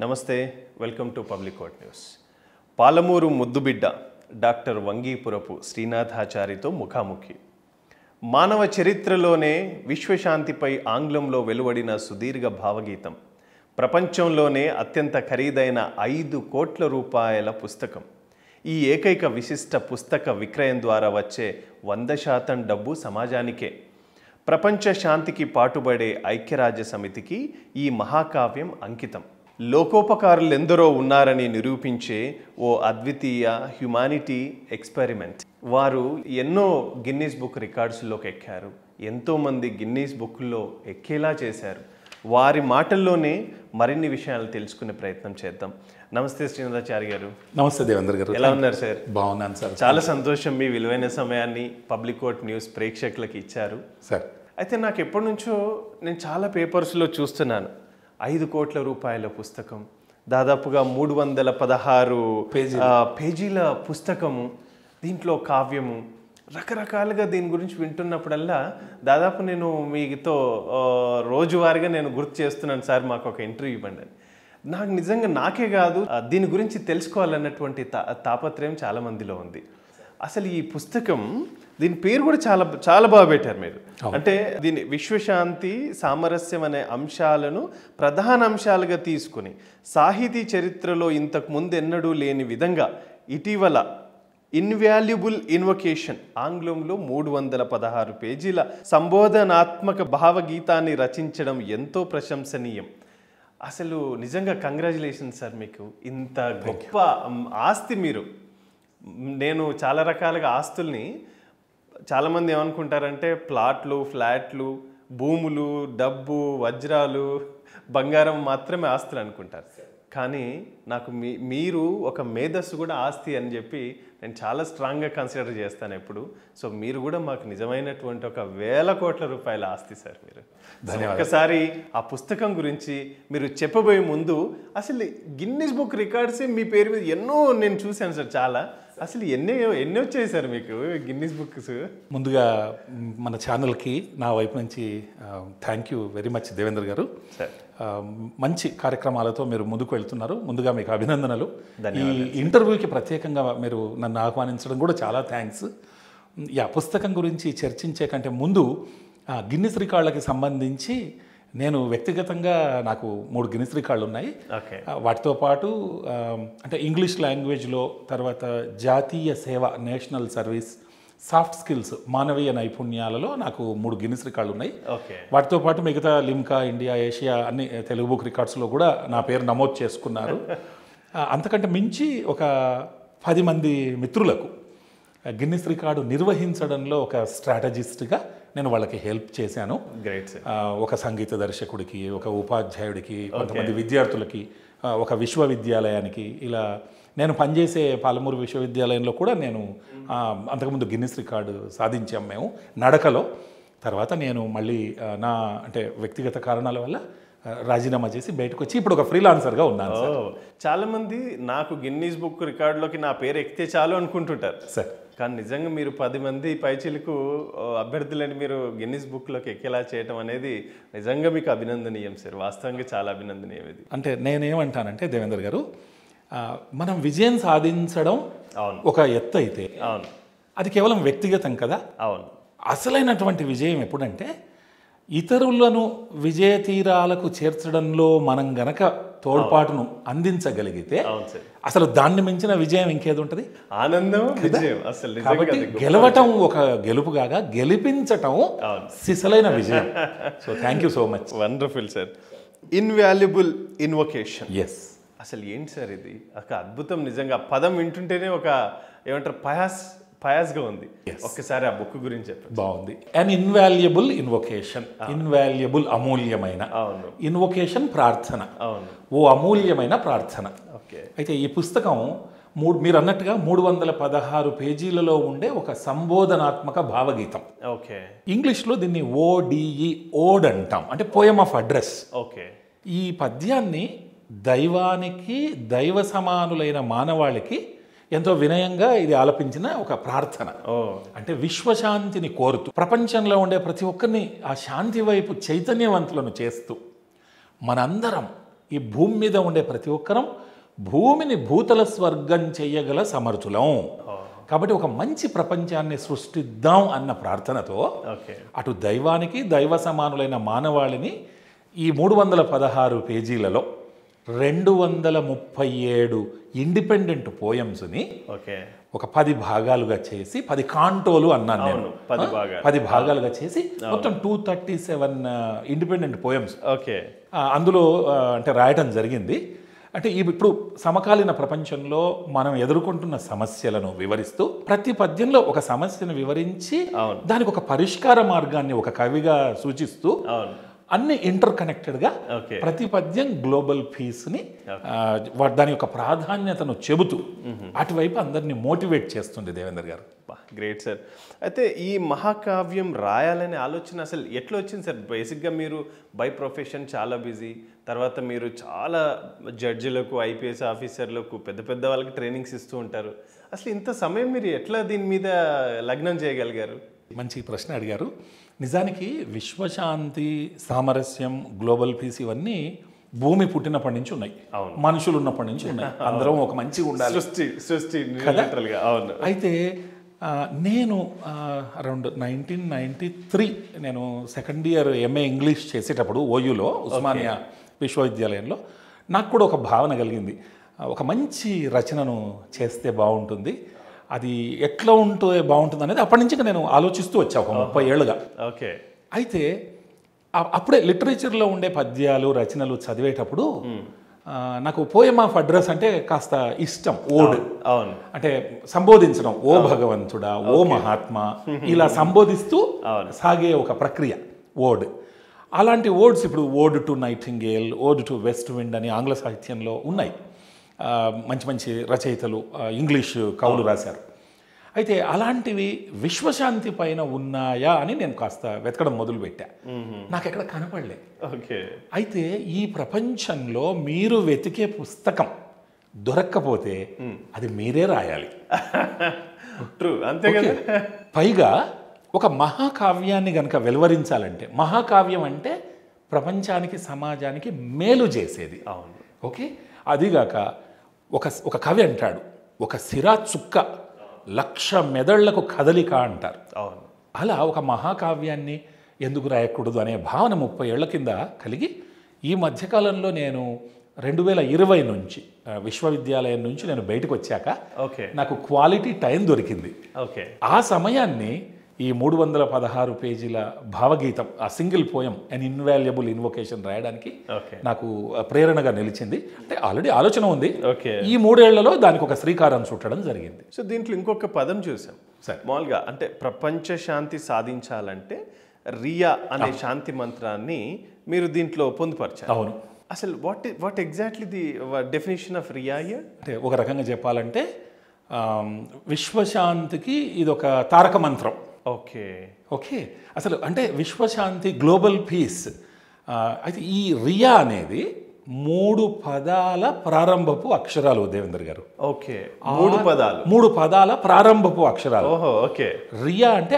నమస్తే, welcome to public court news. Palamuru ముద్దుబిడ్డ doctor వంగీపురపు శ్రీనాథాచారితో ముఖాముఖి. మానవ చరిత్రలోనే విశ్వశాంతిపై ఆంగ్లంలో వెలువడిన సుదీర్ఘ భావగీతం, ప్రపంచంలోనే అత్యంత ఖరీదైన 5 కోట్ల రూపాయల పుస్తకం. ఈ ఏకైక విశిష్ట పుస్తక విక్రయం ద్వారా వచ్చే 100% డబ్బు సమాజానికే. ప్రపంచ శాంతికి పాటుపడే ఐక్యరాజ్య సమితికి ఈ మహాకావ్యం అంకితం. లోకోపకారులెందరో ఉన్నారని నిరూపించే ఓ అద్వితీయ హ్యుమానిటీ ఎక్స్పెరిమెంట్. వారు ఎన్నో గిన్నీస్ బుక్ రికార్డ్స్లోకి ఎక్కారు, ఎంతోమంది గిన్నీస్ బుక్లో ఎక్కేలా చేశారు. వారి మాటల్లోనే మరిన్ని విషయాలు తెలుసుకునే ప్రయత్నం చేద్దాం. నమస్తే శ్రీనాథాచారి గారు. నమస్తే దేవేంద్ర గారు. ఎలా ఉన్నారు సార్? బాగున్నాను సార్. చాలా సంతోషం, మీ విలువైన సమయాన్ని పబ్లిక్ కోర్ట్ న్యూస్ ప్రేక్షకులకు ఇచ్చారు సార్. అయితే నాకు ఎప్పటి నుంచో నేను చాలా పేపర్స్లో చూస్తున్నాను, 5 కోట్ల రూపాయల పుస్తకం, దాదాపుగా 316 పేజీల పుస్తకము, దీంట్లో కావ్యము, రకరకాలుగా దీని గురించి వింటున్నప్పుడల్లా దాదాపు నేను మీతో రోజువారీగా నేను గుర్తు చేస్తున్నాను, సార్ మాకు ఒక ఇంటర్వ్యూ ఇవ్వండి అని. నాకు నిజంగా నాకే కాదు, దీని గురించి తెలుసుకోవాలన్నటువంటి తాపత్రయం చాలా మందిలో ఉంది. అసలు ఈ పుస్తకం, దీని పేరు కూడా చాలా చాలా బాగా పెట్టారు మీరు. అంటే దీని విశ్వశాంతి సామరస్యం అనే అంశాలను ప్రధాన అంశాలుగా తీసుకుని సాహితీ చరిత్రలో ఇంతకు ముందు ఎన్నడూ లేని విధంగా ఇటీవల ఇన్వాల్యుబుల్ ఇన్వొకేషన్, ఆంగ్లంలో 316 పేజీల సంబోధనాత్మక భావగీతాన్ని రచించడం ఎంతో ప్రశంసనీయం. అసలు నిజంగా కంగ్రాచులేషన్స్ సార్, మీకు ఇంత గొప్ప ఆస్తి. మీరు, నేను చాలా రకాలుగా ఆస్తుల్ని, చాలామంది ఏమనుకుంటారంటే ప్లాట్లు, ఫ్లాట్లు, భూములు, డబ్బు, వజ్రాలు, బంగారం మాత్రమే ఆస్తులు అనుకుంటారు. కానీ నాకు మీరు ఒక మేధస్సు కూడా ఆస్తి అని చెప్పి నేను చాలా స్ట్రాంగ్గా కన్సిడర్ చేస్తాను ఎప్పుడు. సో మీరు కూడా మాకు నిజమైనటువంటి ఒక 1000 కోట్ల రూపాయల ఆస్తి సార్ మీరు. ఒకసారి ఆ పుస్తకం గురించి మీరు చెప్పబోయే ముందు, అసలు గిన్నీస్ బుక్ రికార్డ్స్ మీ పేరు మీద ఎన్నో నేను చూశాను సార్, చాలా. అసలు ఎన్ని వచ్చాయి సార్ మీకు గిన్నీస్ బుక్స్? ముందుగా మన ఛానల్కి నా వైపు నుంచి thank you very much Devendra గారు. మంచి కార్యక్రమాలతో మీరు ముందుకు వెళ్తున్నారు. ముందుగా మీకు అభినందనలు. ఈ ఇంటర్వ్యూకి ప్రత్యేకంగా మీరు నన్ను ఆహ్వానించడం కూడా చాలా థ్యాంక్స్. పుస్తకం గురించి చర్చించే కంటే ముందు గిన్నిస్ రికార్డులకి సంబంధించి నేను వ్యక్తిగతంగా నాకు 3 గిన్నిస్ రికార్డులు ఉన్నాయి. వాటితో పాటు అంటే ఇంగ్లీష్ లాంగ్వేజ్లో, తర్వాత జాతీయ సేవ నేషనల్ సర్వీస్, సాఫ్ట్ స్కిల్స్ మానవీయ నైపుణ్యాలలో నాకు 3 గిన్నిస్ రికార్డులు ఉన్నాయి. వాటితో పాటు మిగతా లిమ్కా, ఇండియా, ఏషియా అన్ని తెలుగు బుక్ రికార్డ్స్లో కూడా నా పేరు నమోదు చేసుకున్నారు. అంతకంటే మించి ఒక 10 మంది మిత్రులకు గిన్నిస్ రికార్డు నిర్వహించడంలో ఒక స్ట్రాటజిస్ట్గా నేను వాళ్ళకి హెల్ప్ చేశాను. ఒక సంగీత దర్శకుడికి, ఒక ఉపాధ్యాయుడికి, కొంతమంది విద్యార్థులకి, ఒక విశ్వవిద్యాలయానికి, ఇలా నేను పనిచేసే పాలమూరు విశ్వవిద్యాలయంలో కూడా నేను అంతకుముందు గిన్నిస్ రికార్డు సాధించాం మేము నడకలో. తర్వాత నేను మళ్ళీ నా అంటే వ్యక్తిగత కారణాల వల్ల రాజీనామా చేసి బయటకు వచ్చి ఇప్పుడు ఒక ఫ్రీలాన్సర్గా ఉన్నాను. చాలామంది నాకు గిన్నీస్ బుక్ రికార్డులోకి నా పేరు ఎక్కితే చాలు అనుకుంటుంటారు సార్. కానీ నిజంగా మీరు 10 మంది పైచిలకు అభ్యర్థులని మీరు గిన్నీస్ బుక్లోకి ఎక్కేలా చేయడం అనేది నిజంగా మీకు అభినందనీయం సార్. వాస్తవంగా చాలా అభినందనీయం ఇది. అంటే నేనేమంటానంటే దేవేంద్ర గారు, మనం విజయం సాధించడం ఒక ఎత్తు అయితే అది కేవలం వ్యక్తిగతం కదా. అవును. అసలైనటువంటి విజయం ఎప్పుడంటే ఇతరులను విజయ తీరాలకు చేర్చడంలో మనం గనక తోడ్పాటును అందించగలిగితే అసలు దాన్ని మించిన విజయం ఇంకేది ఉంటుంది? ఆనందం, విజయం. కాబట్టి గెలవటం ఒక గెలుపు కాగా గెలిపించటం సిసలైన విజయం. So thank you so much. Wonderful sir. Invaluable invocation, yes. అసలు ఏంటి సార్ ఇది? ఒక అద్భుతం. నిజంగా పదం వింటుంటేనే ఒక ఏమంటారు పయాస్గా ఉంది. ఒక్కసారి ఆ బుక్ గురించి చెప్పండి. బాగుంది. అన్ ఇన్వాల్యుబుల్ ఇన్వొకేషన్, ఇన్వాల్యుబుల్ అమూల్యమైన, ఇన్వొకేషన్ ప్రార్థన, ఓ అమూల్యమైన ప్రార్థన. అయితే ఈ పుస్తకం మీరు అన్నట్టుగా 316 పేజీలలో ఉండే ఒక సంబోధనాత్మక భావగీతం. ఇంగ్లీష్లో దీన్ని ODE, ఓడ్ అంటాం, అంటే పోయమ్ ఆఫ్ అడ్రస్. ఈ పద్యాన్ని దైవానికి, దైవ సమానులైన మానవాళికి ఎంతో వినయంగా ఇది ఆలపించిన ఒక ప్రార్థన. అంటే విశ్వశాంతిని కోరుతూ ప్రపంచంలో ఉండే ప్రతి ఒక్కరిని ఆ శాంతి వైపు చైతన్యవంతులను చేస్తూ మనందరం ఈ భూమి మీద ఉండే ప్రతి ఒక్కరం భూమిని భూతల స్వర్గం చేయగల సమర్థులం. కాబట్టి ఒక మంచి ప్రపంచాన్ని సృష్టిద్దాం అన్న ప్రార్థనతో అటు దైవానికి దైవ సమానులైన మానవాళిని ఈ 316 పేజీలలో 237 ఇండిపెండెంట్ పోయమ్స్ని ఒక 10 భాగాలుగా చేసి 10 కాంటోలు అన్నాను నేను, 10 భాగాలుగా చేసి మొత్తం 237 ఇండిపెండెంట్ పోయమ్స్ అందులో అంటే రాయటం జరిగింది. అంటే ఇప్పుడు సమకాలీన ప్రపంచంలో మనం ఎదుర్కొంటున్న సమస్యలను వివరిస్తూ ప్రతి పద్యంలో ఒక సమస్యను వివరించి దానికి ఒక పరిష్కార మార్గాన్ని ఒక కవిగా సూచిస్తూ అన్ని ఇంటర్ కనెక్టెడ్గా ప్రతి పద్యం గ్లోబల్ పీస్ని దాని యొక్క ప్రాధాన్యతను చెబుతూ అటువైపు అందరినీ మోటివేట్ చేస్తుంది దేవేందర్ గారు. Great sir. అయితే ఈ మహాకావ్యం రాయాలనే ఆలోచన అసలు ఎట్లా వచ్చింది సార్? బేసిక్గా మీరు బై ప్రొఫెషన్ చాలా బిజీ, తర్వాత మీరు చాలా జడ్జిలకు ఐపీఎస్ ఆఫీసర్లకు పెద్ద పెద్ద వాళ్ళకి ట్రైనింగ్స్ ఇస్తూ ఉంటారు. అసలు ఇంత సమయం మీరు ఎట్లా దీని మీద లగ్నం చేయగలిగారు? మంచి ప్రశ్న అడిగారు. నిజానికి విశ్వశాంతి, సామరస్యం, గ్లోబల్ పీస్ ఇవన్నీ భూమి పుట్టినప్పటి నుంచి ఉన్నాయి, మనుషులు ఉన్నప్పటి నుంచి ఉన్నాయి. అందరం ఒక మంచిగా ఉండాలి, సృష్టి. అయితే నేను అరౌండ్ 1993 నేను సెకండ్ ఇయర్ ఎంఏ ఇంగ్లీష్ చేసేటప్పుడు ఓయూలో ఉస్మానియా విశ్వవిద్యాలయంలో నాకు కూడా ఒక భావన కలిగింది, ఒక మంచి రచనను చేస్తే బాగుంటుంది, అది ఎట్లా ఉంటే బాగుంటుంది అనేది అప్పటి నుంచి నేను ఆలోచిస్తూ వచ్చా ఒక 30 ఏళ్ళుగా. అయితే అప్పుడే లిటరేచర్లో ఉండే పద్యాలు రచనలు చదివేటప్పుడు నాకు పోయమ్ ఆఫ్ అడ్రస్ అంటే కాస్త ఇష్టం. ఓడ్ అంటే సంబోధించడం, ఓ భగవంతుడా, ఓ మహాత్మా, ఇలా సంబోధిస్తూ సాగే ఒక ప్రక్రియ ఓడ్. అలాంటి ఓడ్స్ ఇప్పుడు ode to nightingale, ode to west wind అని ఆంగ్ల సాహిత్యంలో ఉన్నాయి. మంచి మంచి రచయితలు ఇంగ్లీష్ కవులు రాశారు. అయితే అలాంటివి విశ్వశాంతి పైన ఉన్నాయా అని నేను కాస్త వెతకడం మొదలుపెట్టా. నాకు ఎక్కడ కనపడలే. అయితే ఈ ప్రపంచంలో మీరు వెతికే పుస్తకం దొరక్కపోతే అది మీరే రాయాలి. అంతే కదా. పైగా ఒక మహాకావ్యాన్ని గనక వెలువరించాలంటే, మహాకావ్యం అంటే ప్రపంచానికి సమాజానికి మేలు చేసేది. ఓకే, అదిగాక ఒక కవి అంటాడు, ఒక సిరా చుక్క 1,00,000 మెదళ్లకు కదలిక అంటారు. అలా ఒక మహాకావ్యాన్ని ఎందుకు రాయకూడదు అనే భావన 30 ఏళ్ల కింద కలిగి ఈ మధ్యకాలంలో నేను 2020 నుంచి విశ్వవిద్యాలయం నుంచి నేను బయటకు వచ్చాక నాకు క్వాలిటీ టైం దొరికింది. ఆ సమయాన్ని ఈ 316 పేజీల భావగీతం, ఆ సింగిల్ పోయం అన్ ఇన్వాల్యుబుల్ ఇన్వొకేషన్ రాయడానికి నాకు ప్రేరణగా నిలిచింది. అంటే ఆల్రెడీ ఆలోచన ఉంది, ఈ 3 ఏళ్లలో దానికి ఒక శ్రీకారం చుట్టడం జరిగింది. సో దీంట్లో ఇంకొక పదం చూసాం మామూలుగా, అంటే ప్రపంచ శాంతి సాధించాలంటే రియా అనే శాంతి మంత్రాన్ని మీరు దీంట్లో పొందుపరిచారు. అవును. అసలు what exactly the definition of real hero? అంటే ఒక రకంగా చెప్పాలంటే విశ్వశాంతికి ఇది ఒక తారక మంత్రం. ఓకే, అసలు అంటే విశ్వశాంతి, గ్లోబల్ పీస్. అయితే ఈ రియా అనేది 3 పదాల ప్రారంభపు అక్షరాలు దేవేందర్ గారు. 3 పదాల ప్రారంభపు అక్షరాలు. రియా అంటే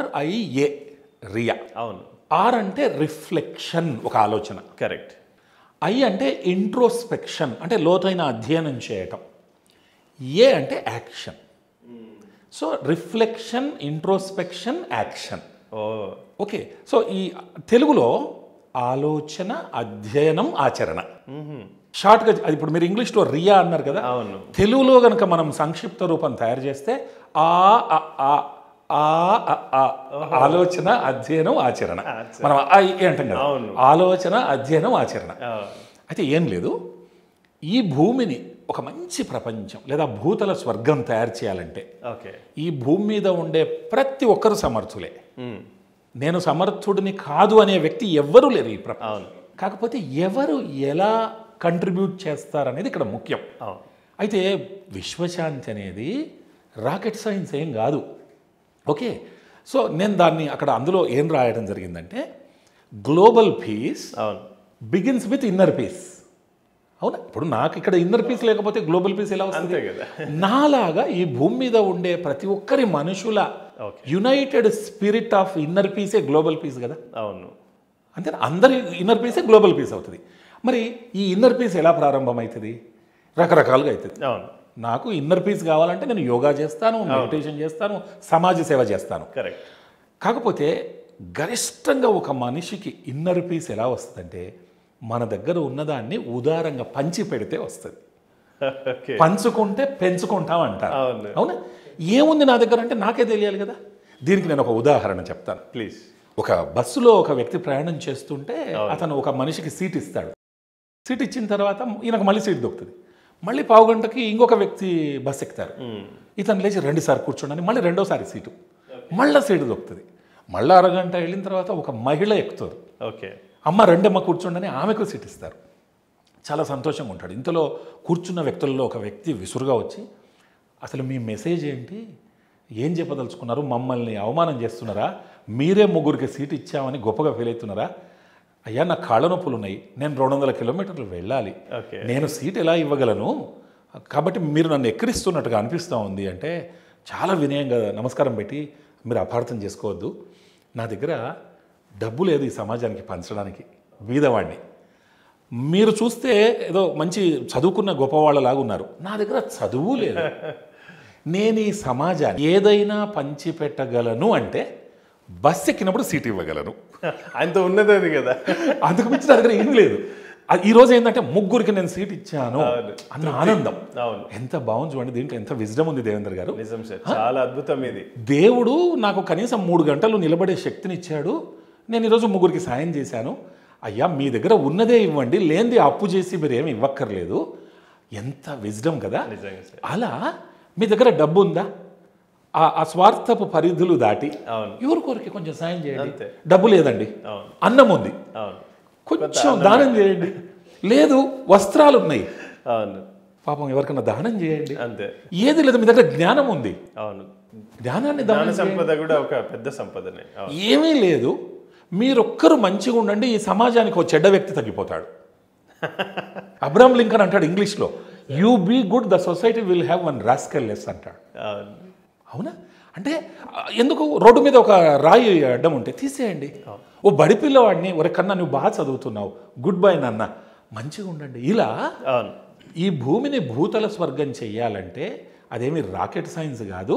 RIA, రియా. అవును. ఆర్ అంటే రిఫ్లెక్షన్, ఒక ఆలోచన. కరెక్ట్. ఐ అంటే ఇంట్రోస్పెక్షన్, అంటే లోతైన అధ్యయనం చేయటం. ఏ అంటే action. So reflection, introspection, action. Okay. So ఈ తెలుగులో ఆలోచన, అధ్యయనం, ఆచరణ. షార్ట్గా అది ఇప్పుడు మీరు ఇంగ్లీష్లో రియా అన్నారు కదా, తెలుగులో కనుక మనం సంక్షిప్త రూపం తయారు చేస్తే ఆలోచన, అధ్యయనం, ఆచరణ. మనం అంటాం కదా, ఆలోచన, అధ్యయనం, ఆచరణ. అయితే ఏం లేదు, ఈ భూమిని ఒక మంచి ప్రపంచం లేదా భూతల స్వర్గం తయారు చేయాలంటే ఈ భూమి మీద ఉండే ప్రతి ఒక్కరు సమర్థులే. నేను సమర్థుడిని కాదు అనే వ్యక్తి ఎవ్వరూ లేరు ఈ ప్రపంచం. కాకపోతే ఎవరు ఎలా కంట్రిబ్యూట్ చేస్తారనేది ఇక్కడ ముఖ్యం. అయితే విశ్వశాంతి అనేది రాకెట్ సైన్స్ ఏం కాదు. ఓకే. సో నేను దాన్ని అక్కడ అందులో ఏం రాయడం జరిగిందంటే, global peace begins with inner peace. అవునా? ఇప్పుడు నాకు ఇక్కడ ఇన్నర్ పీస్ లేకపోతే గ్లోబల్ పీస్ ఎలా వస్తుంది? నాలాగా ఈ భూమి మీద ఉండే ప్రతి ఒక్కరి మనుషుల యునైటెడ్ స్పిరిట్ ఆఫ్ ఇన్నర్ పీసే గ్లోబల్ పీస్ కదా. అవును. అంతే, అందరి ఇన్నర్ పీసే గ్లోబల్ పీస్ అవుతుంది. మరి ఈ ఇన్నర్ పీస్ ఎలా ప్రారంభమవుతుంది? రకరకాలుగా అవుతుంది. అవును, నాకు ఇన్నర్ పీస్ కావాలంటే నేను యోగా చేస్తాను, మెడిటేషన్ చేస్తాను, సమాజ సేవ చేస్తాను. కరెక్ట్. కాకపోతే గరిష్టంగా ఒక మనిషికి ఇన్నర్ పీస్ ఎలా వస్తుందంటే మన దగ్గర ఉన్నదాన్ని ఉదారంగా పంచి పెడితే వస్తుంది. పంచుకుంటే పెంచుకుంటాం అంటారు. అవునా? ఏముంది నా దగ్గర అంటే నాకే తెలియాలి కదా. దీనికి నేను ఒక ఉదాహరణ చెప్తాను ప్లీజ్. ఒక బస్సులో ఒక వ్యక్తి ప్రయాణం చేస్తుంటే అతను ఒక మనిషికి సీట్ ఇస్తాడు. సీట్ ఇచ్చిన తర్వాత ఈయనకు మళ్ళీ సీట్ దొరుకుతుంది. మళ్ళీ పావుగంటకి ఇంకొక వ్యక్తి బస్సు ఎక్కుతారు. ఇతను లేచి 2 సార్లు కూర్చోండి, మళ్ళీ 2వ సీటు, మళ్ళీ సీటు దొరుకుతుంది. మళ్ళీ అరగంట వెళ్ళిన తర్వాత ఒక మహిళ ఎక్కుతారు. ఓకే, అమ్మ రెండమ్మ కూర్చోండి, ఆమెకు సీట్ ఇస్తారు. చాలా సంతోషంగా ఉంటాడు. ఇంతలో కూర్చున్న వ్యక్తుల్లో ఒక వ్యక్తి విసురుగా వచ్చి, అసలు మీ మెసేజ్ ఏంటి, ఏం చెప్పదలుచుకున్నారు, మమ్మల్ని అవమానం చేస్తున్నారా, మీరే ముగ్గురికి సీట్ ఇచ్చామని గొప్పగా ఫీల్ అవుతున్నారా? అయ్యా నాకు కాళ్ళ నొప్పులు ఉన్నాయి, నేను 200 కిలోమీటర్లు వెళ్ళాలి, నేను సీట్ ఎలా ఇవ్వగలను, కాబట్టి మీరు నన్ను ఎక్కిరిస్తున్నట్టుగా అనిపిస్తూ ఉంది అంటే చాలా వినయంగా నమస్కారం పెట్టి, మీరు అపార్థం చేసుకోవద్దు, నా దగ్గర డబ్బు లేదు ఈ సమాజానికి పంచడానికి, బీదవాడిని. మీరు చూస్తే ఏదో మంచి చదువుకున్న గొప్పవాళ్ళలాగా ఉన్నారు, నా దగ్గర చదువు లేదు. నేను ఈ సమాజాన్ని ఏదైనా పంచిపెట్టగలను అంటే బస్ ఎక్కినప్పుడు సీట్ ఇవ్వగలను. ఆయనతో ఉన్నది అది కదా, అందుకు మించి నా దగ్గర ఏం లేదు. ఈరోజు ఏంటంటే ముగ్గురికి నేను సీట్ ఇచ్చాను అన్న ఆనందం. ఎంత బాగుంది చూడండి, దీంట్లో ఎంత విజ్డమ్ ఉంది దేవేంద్ర గారు. నిజం సార్, చాలా అద్భుతం ఇది. దేవుడు నాకు కనీసం 3 గంటలు నిలబడే శక్తిని ఇచ్చాడు, నేను ఈరోజు ముగ్గురికి సాయం చేశాను. అయ్యా మీ దగ్గర ఉన్నదే ఇవ్వండి, లేనిది అప్పు చేసి మీరు ఏమి ఇవ్వక్కర్లేదు. ఎంత విజ్డమ్ కదా. అలా మీ దగ్గర డబ్బు ఉందా, ఆ స్వార్థపు పరిధులు దాటి ఎవరికొరికి కొంచెం సాయం చేయండి. డబ్బు లేదండి, అన్నం ఉంది, కొంచెం దానం చేయండి. లేదు వస్త్రాలు ఉన్నాయి, పాపం ఎవరికైనా దానం చేయండి. అంతే. ఏది లేదు, మీ దగ్గర జ్ఞానం ఉంది, జ్ఞానాన్ని దాన సంపద కూడా ఒక పెద్ద సంపదనే. ఏమీ లేదు, మీరొక్కరు మంచిగా ఉండండి, ఈ సమాజానికి ఒక చెడ్డ వ్యక్తి తగ్గిపోతాడు. అబ్రహం లింకన్ అంటాడు ఇంగ్లీష్లో, you be good the society will have 1 rascal less అంటాడు. అవునా? అంటే ఎందుకు రోడ్డు మీద ఒక రాయి అడ్డం ఉంటే తీసేయండి. ఓ బడి పిల్లవాడిని, ఒరే కన్నా నువ్వు బాగా చదువుతున్నావు, గుడ్ బై నాన్న, మంచిగా ఉండండి. ఇలా ఈ భూమిని భూతల స్వర్గం చెయ్యాలంటే అదేమి రాకెట్ సైన్స్ కాదు,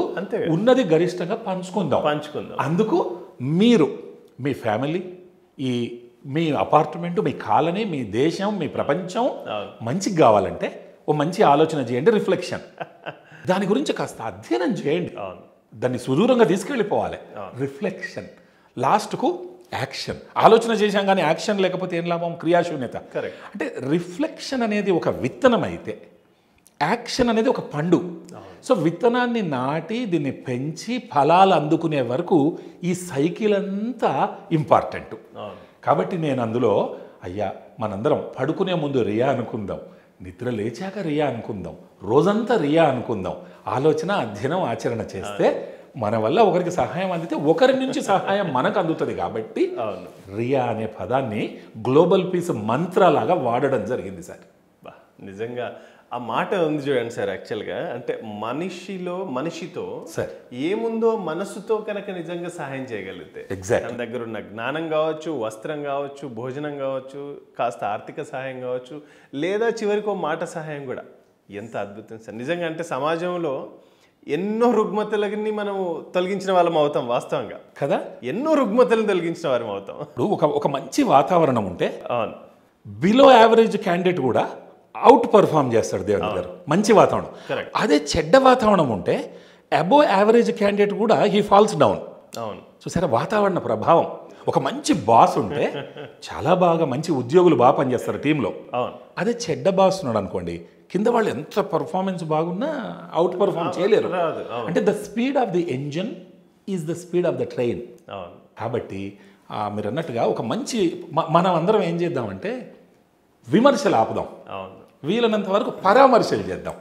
ఉన్నది గరిష్టంగా పంచుకుందాం. అందుకు మీరు మీ ఫ్యామిలీ, మీ అపార్ట్మెంట్, మీ కాలనీ, మీ దేశం, మీ ప్రపంచం మంచిగా కావాలంటే ఓ మంచి ఆలోచన చేయండి, రిఫ్లెక్షన్. దాని గురించి కాస్త అధ్యయనం చేయండి, దాన్ని సుదూరంగా తీసుకెళ్ళిపోవాలి. రిఫ్లెక్షన్, లాస్ట్కు యాక్షన్. ఆలోచన చేశాం కానీ యాక్షన్ లేకపోతే ఏం లాభం? క్రియాశూన్యత. అంటే రిఫ్లెక్షన్ అనేది ఒక విత్తనం అయితే యాక్షన్ అనేది ఒక పండు. సో విత్తనాన్ని నాటి దీన్ని పెంచి ఫలాలు అందుకునే వరకు ఈ సైకిల్ అంతా ఇంపార్టెంట్. కాబట్టి నేను అందులో అయ్యా మనందరం పడుకునే ముందు రియా అనుకుందాం, నిద్ర లేచాక రియా అనుకుందాం, రోజంతా రియా అనుకుందాం. ఆలోచన, అధ్యయనం, ఆచరణ చేస్తే మన వల్ల ఒకరికి సహాయం అందితే ఒకరి నుంచి సహాయం మనకు అందుతుంది. కాబట్టి రియా అనే పదాన్ని గ్లోబల్ పీస్ మంత్రాలాగా వాడడం జరిగింది సార్. నిజంగా ఆ మాట ఉంది చూడండి సార్. యాక్చువల్గా అంటే మనిషితో సార్ ఏముందో మనసుతో కనుక నిజంగా సహాయం చేయగలిగితే, తన దగ్గర ఉన్న జ్ఞానం కావచ్చు, వస్త్రం కావచ్చు, భోజనం కావచ్చు, కాస్త ఆర్థిక సహాయం కావచ్చు, లేదా చివరికి ఒక మాట సహాయం కూడా, ఎంత అద్భుతం సార్ నిజంగా. అంటే సమాజంలో ఎన్నో రుగ్మతలని మనం తొలగించిన వాళ్ళం అవుతాం వాస్తవంగా కదా. ఎన్నో రుగ్మతలను తొలగించిన వారం అవుతాం. ఒక మంచి వాతావరణం ఉంటే బిలో యావరేజ్ క్యాండిడేట్ కూడా అవుట్ పర్ఫామ్ చేస్తాడు దేవేంద్ర గారు. మంచి వాతావరణం. అదే చెడ్డ వాతావరణం ఉంటే అబోవ్ యావరేజ్ క్యాండిడేట్ కూడా హీ ఫాల్స్ డౌన్. చూసారా వాతావరణ ప్రభావం. ఒక మంచి బాస్ ఉంటే చాలా బాగా మంచి ఉద్యోగులు బాగా పనిచేస్తారు టీంలో. అదే చెడ్డ బాస్ ఉన్నాడు అనుకోండి, కింద వాళ్ళు ఎంత పర్ఫార్మెన్స్ బాగున్నా అవుట్ పర్ఫామ్ చేయలేరు. అంటే the speed of the engine is the speed of the train. కాబట్టి మీరు అన్నట్టుగా ఒక మంచి మనం అందరం ఏం చేద్దామంటే విమర్శలు ఆపుదాం, వీలైనంత వరకు పరామర్శలు చేద్దాం,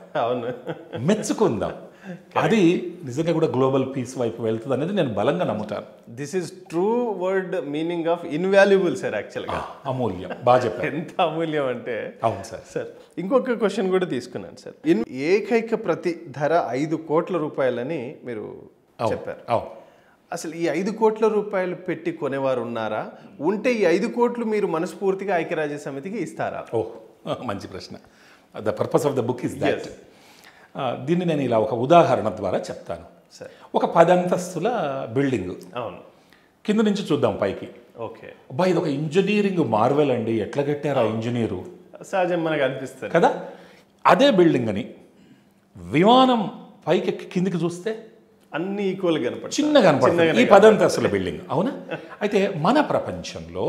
మెచ్చుకుందాం. అది నిజంగా కూడా గ్లోబల్ పీస్ వైపు వెళ్తుంది అనేది నేను బలంగా నమ్ముతాను. This is true word meaning of invaluable sir. యాక్చువల్గా అమూల్యం. బాగా చెప్పారు. ఎంత అమూల్యం అంటే. అవును సార్. సార్ ఇంకొక క్వశ్చన్ కూడా తీసుకున్నాను సార్. ఏకైక ప్రతి ధర 5 కోట్ల రూపాయలని మీరు చెప్పారు. అసలు ఈ 5 కోట్ల రూపాయలు పెట్టి కొనేవారు ఉన్నారా? ఉంటే ఈ 5 కోట్లు మీరు మనస్ఫూర్తిగా ఐక్యరాజ్య సమితికి ఇస్తారా? ఓహ్, మంచి ప్రశ్న. The purpose of the book is that. దీన్ని నేను ఇలా ఒక ఉదాహరణ ద్వారా చెప్తాను. ఒక 10 అంతస్తుల బిల్డింగ్, అవును, కింద నుంచి చూద్దాం పైకి. ఓకే, అబ్బా ఇది ఒక ఇంజనీరింగ్ మార్వెల్ అండి, ఎట్లా కట్టారు ఆ ఇంజనీరు, సహజం మనకు అనిపిస్తుంది కదా. అదే బిల్డింగ్ అని విమానం పైకి కిందికి చూస్తే అన్ని ఈక్వల్ కనపడుతుంది, చిన్నగా కనపడుతుంది ఈ 10 అంతస్తుల బిల్డింగ్, అవునా? అయితే మన ప్రపంచంలో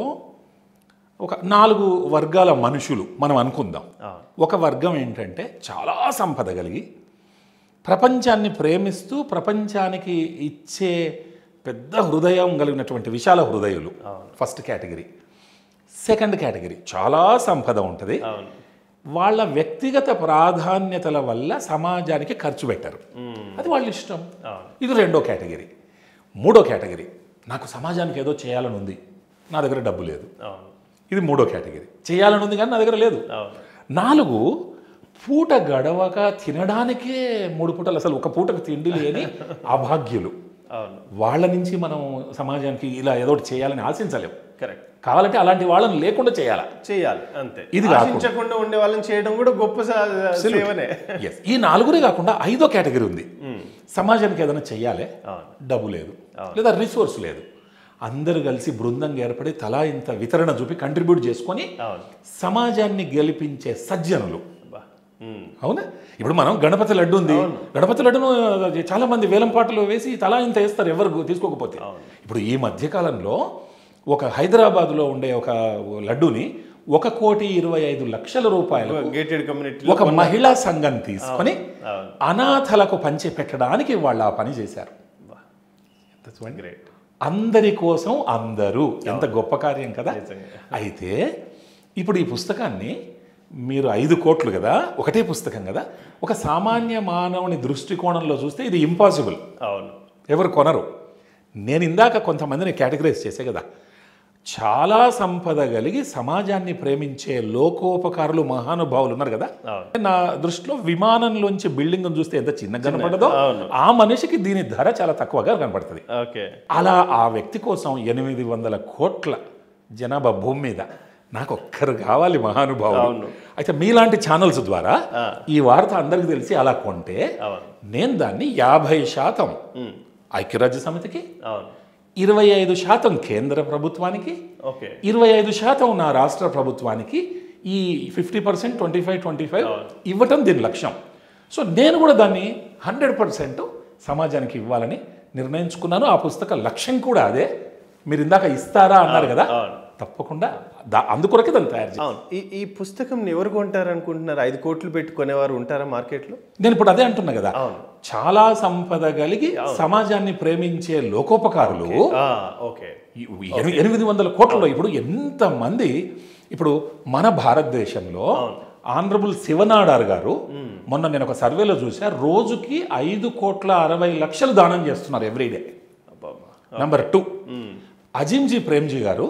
ఒక 4 వర్గాల మనుషులు మనం అనుకుందాం. ఒక వర్గం ఏంటంటే చాలా సంపద కలిగి ప్రపంచాన్ని ప్రేమిస్తూ ప్రపంచానికి ఇచ్చే పెద్ద హృదయం కలిగినటువంటి విశాల హృదయులు, ఫస్ట్ కేటగిరీ. సెకండ్ కేటగిరీ చాలా సంపద ఉంటుంది, వాళ్ళ వ్యక్తిగత ప్రాధాన్యతల వల్ల సమాజానికి ఖర్చు పెట్టారు, అది వాళ్ళ ఇష్టం, ఇది రెండో కేటగిరీ. మూడో కేటగిరీ, నాకు సమాజానికి ఏదో చేయాలని ఉంది, నా దగ్గర డబ్బు లేదు, ఇది మూడో కేటగిరీ. చేయాలని ఉంది కానీ నా దగ్గర లేదు. 4, పూట గడవక తినడానికే 3 పూటలు, అసలు ఒక పూటకు తిండి లేని అభాగ్యులు. వాళ్ళ నుంచి మనం సమాజానికి ఇలా ఏదో చేయాలని ఆశించలేము. కరెక్ట్. కావాలంటే అలాంటి వాళ్ళని లేకుండా చేయాలి అంతే. ఇది ఆశించకుండా ఉండే వాళ్ళని చేయడం కూడా గొప్ప సేవనే. ఈ 4 కాకుండా 5వ కేటగిరీ ఉంది. సమాజానికి ఏదైనా చెయ్యాలి, డబ్బు లేదు లేదా రిసోర్స్ లేదు, అందరూ కలిసి బృందంగా ఏర్పడి తలా ఇంత వితరణ చూపి కంట్రిబ్యూట్ చేసుకొని సమాజాన్ని గెలిపించే సజ్జనులు, అవునా? ఇప్పుడు మనం గణపతి లడ్డు ఉంది, గణపతి లడ్డును చాలా మంది వేలం పాటలు వేసి తలా ఇంత వేస్తారు ఎవరు తీసుకోకపోతే. ఇప్పుడు ఈ మధ్యకాలంలో ఒక హైదరాబాద్లో ఉండే ఒక లడ్డూని 1,25,00,000 రూపాయలు గేటెడ్ కమ్యూనిటీ ఒక మహిళా సంఘం తీసుకొని అనాథలకు పంచి పెట్టడానికి వాళ్ళు ఆ పని చేశారు. అందరి కోసం అందరూ, ఎంత గొప్ప కార్యం కదా. అయితే ఇప్పుడు ఈ పుస్తకాన్ని మీరు 5 కోట్లు కదా, ఒకటే పుస్తకం కదా, ఒక సామాన్య మానవుని దృష్టికోణంలో చూస్తే ఇది ఇంపాసిబుల్, అవును, ఎవరు కొనరు. నేను ఇందాక కొంతమందిని కేటగరైజ్ చేసే కదా, చాలా సంపద కలిగి సమాజాన్ని ప్రేమించే లోకోపకారులు మహానుభావులు ఉన్నారు కదా. నా దృష్టిలో విమానంలోంచి బిల్డింగ్ చూస్తే ఎంత చిన్నగా కనపడదో ఆ మనిషికి దీని ధర చాలా తక్కువగా కనపడుతుంది. అలా ఆ వ్యక్తి కోసం 800 కోట్ల జనాభా భూమి మీద నాకు ఒక్కరు కావాలి మహానుభావులు. అయితే మీలాంటి ఛానల్స్ ద్వారా ఈ వార్త అందరికి తెలిసి అలా కొంటే నేను దాన్ని 50% ఐక్యరాజ్య సమితికి, 25% కేంద్ర ప్రభుత్వానికి, 25% నా రాష్ట్ర ప్రభుత్వానికి, ఈ 50% 25 ఇవ్వటం దీని లక్ష్యం. సో నేను కూడా దాన్ని 100% సమాజానికి ఇవ్వాలని నిర్ణయించుకున్నాను. ఆ పుస్తక లక్ష్యం కూడా అదే. మీరు ఇందాక ఇస్తారా అన్నారు కదా, తప్పకుండా అందుకొరకే దాన్ని తయారు చేయాలి. ఈ పుస్తకం ఎవరు కొంటారు అనుకుంటున్నారు? 5 కోట్లు పెట్టుకునేవారు ఉంటారా మార్కెట్లో? నేను ఇప్పుడు అదే అంటున్నా కదా, చాలా సంపద కలిగి సమాజాన్ని ప్రేమించే లోకోపకారులు 800 కోట్లలో ఇప్పుడు ఎంతమంది. ఇప్పుడు మన భారతదేశంలో ఆనరబుల్ శివనాడార్ గారు మొన్న నేను ఒక సర్వేలో చూసా, రోజుకి 5,60,00,000 దానం చేస్తున్నారు ఎవ్రీడే. నంబర్ 2 అజింజీ ప్రేమ్జీ గారు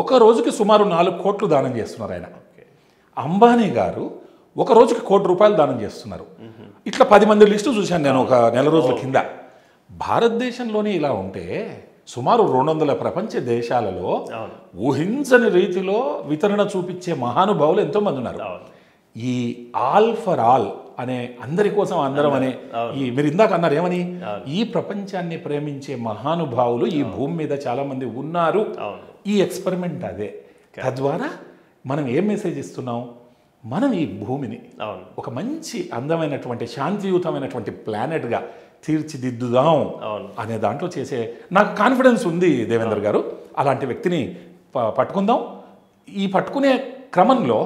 ఒక రోజుకి సుమారు 4 కోట్లు దానం చేస్తున్నారు ఆయన. అంబానీ గారు ఒక రోజుకి ₹1,00,00,000 దానం చేస్తున్నారు. ఇట్లా 10 మంది లిస్టు చూశాను నేను ఒక నెల రోజుల కింద. భారతదేశంలోనే ఇలా ఉంటే సుమారు 200 ప్రపంచ దేశాలలో ఊహించని రీతిలో వితరణ చూపించే మహానుభావులు ఎంతోమంది ఉన్నారు. ఈ ఆల్ ఫర్ ఆల్ అనే అందరి కోసం అందరం అనే ఈ మీరు ఇందాక అన్నారు ఏమని, ఈ ప్రపంచాన్ని ప్రేమించే మహానుభావులు ఈ భూమి మీద చాలా మంది ఉన్నారు. ఈ ఎక్స్పెరిమెంట్ అదే. తద్వారా మనం ఏం మెసేజ్ ఇస్తున్నాం, మనం ఈ భూమిని ఒక మంచి అందమైనటువంటి శాంతియుతమైనటువంటి ప్లానెట్గా తీర్చిదిద్దుదాం అనే దాంట్లో చేసే నాకు కాన్ఫిడెన్స్ ఉంది దేవేంద్ర గారు. అలాంటి వ్యక్తిని పట్టుకుందాం. ఈ పట్టుకునే క్రమంలో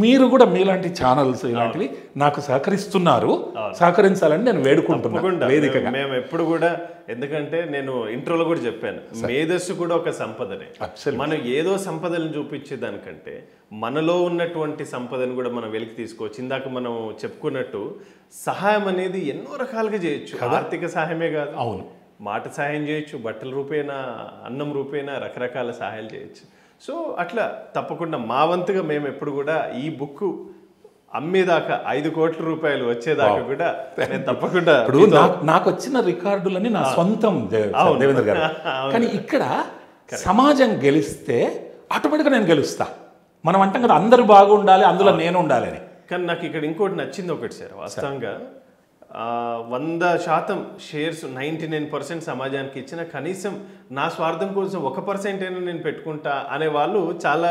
మీరు కూడా మీలాంటి ఛానల్స్ ఇలాంటివి నాకు సహకరిస్తున్నారు, సహకరించాలని నేను వేడుకుంటున్నాను వేదికగా. మేము ఎప్పుడు కూడా, ఎందుకంటే నేను ఇంట్రోలో కూడా చెప్పాను, మేధస్సు కూడా ఒక సంపదనే. మనం ఏదో సంపదను చూపించే దానికంటే మనలో ఉన్నటువంటి సంపదను కూడా మనం వెలికి తీసుకోవచ్చు. ఇందాక మనం చెప్పుకున్నట్టు సహాయం అనేది ఎన్నో రకాలుగా చేయొచ్చు. ఆర్థిక సహాయమే కాదు, అవును, మాట సహాయం చేయొచ్చు, బట్టల రూపేనా, అన్నం రూపేనా, రకరకాల సహాయాలు చేయొచ్చు. సో అట్లా తప్పకుండా మా వంతుగా మేము ఎప్పుడు కూడా ఈ బుక్ అమ్మేదాకా 5 కోట్ల రూపాయలు వచ్చేదాకా కూడా నేను తప్పకుండా ఇప్పుడు నాకు వచ్చిన రికార్డులని నా సొంతం దేవేంద్ర గారు. కానీ ఇక్కడ సమాజం గెలిస్తే ఆటోమేటిక్గా నేను గెలుస్తా. మనం అంటాం కదా అందరూ బాగుండాలి, అందులో నేను ఉండాలి అని. కానీ నాకు ఇక్కడ ఇంకోటి నచ్చింది ఒకటి సార్, వాస్తవంగా 100% షేర్స్ 99% సమాజానికి ఇచ్చిన, కనీసం నా స్వార్థం కోసం 1% అయినా నేను పెట్టుకుంటా అనే వాళ్ళు చాలా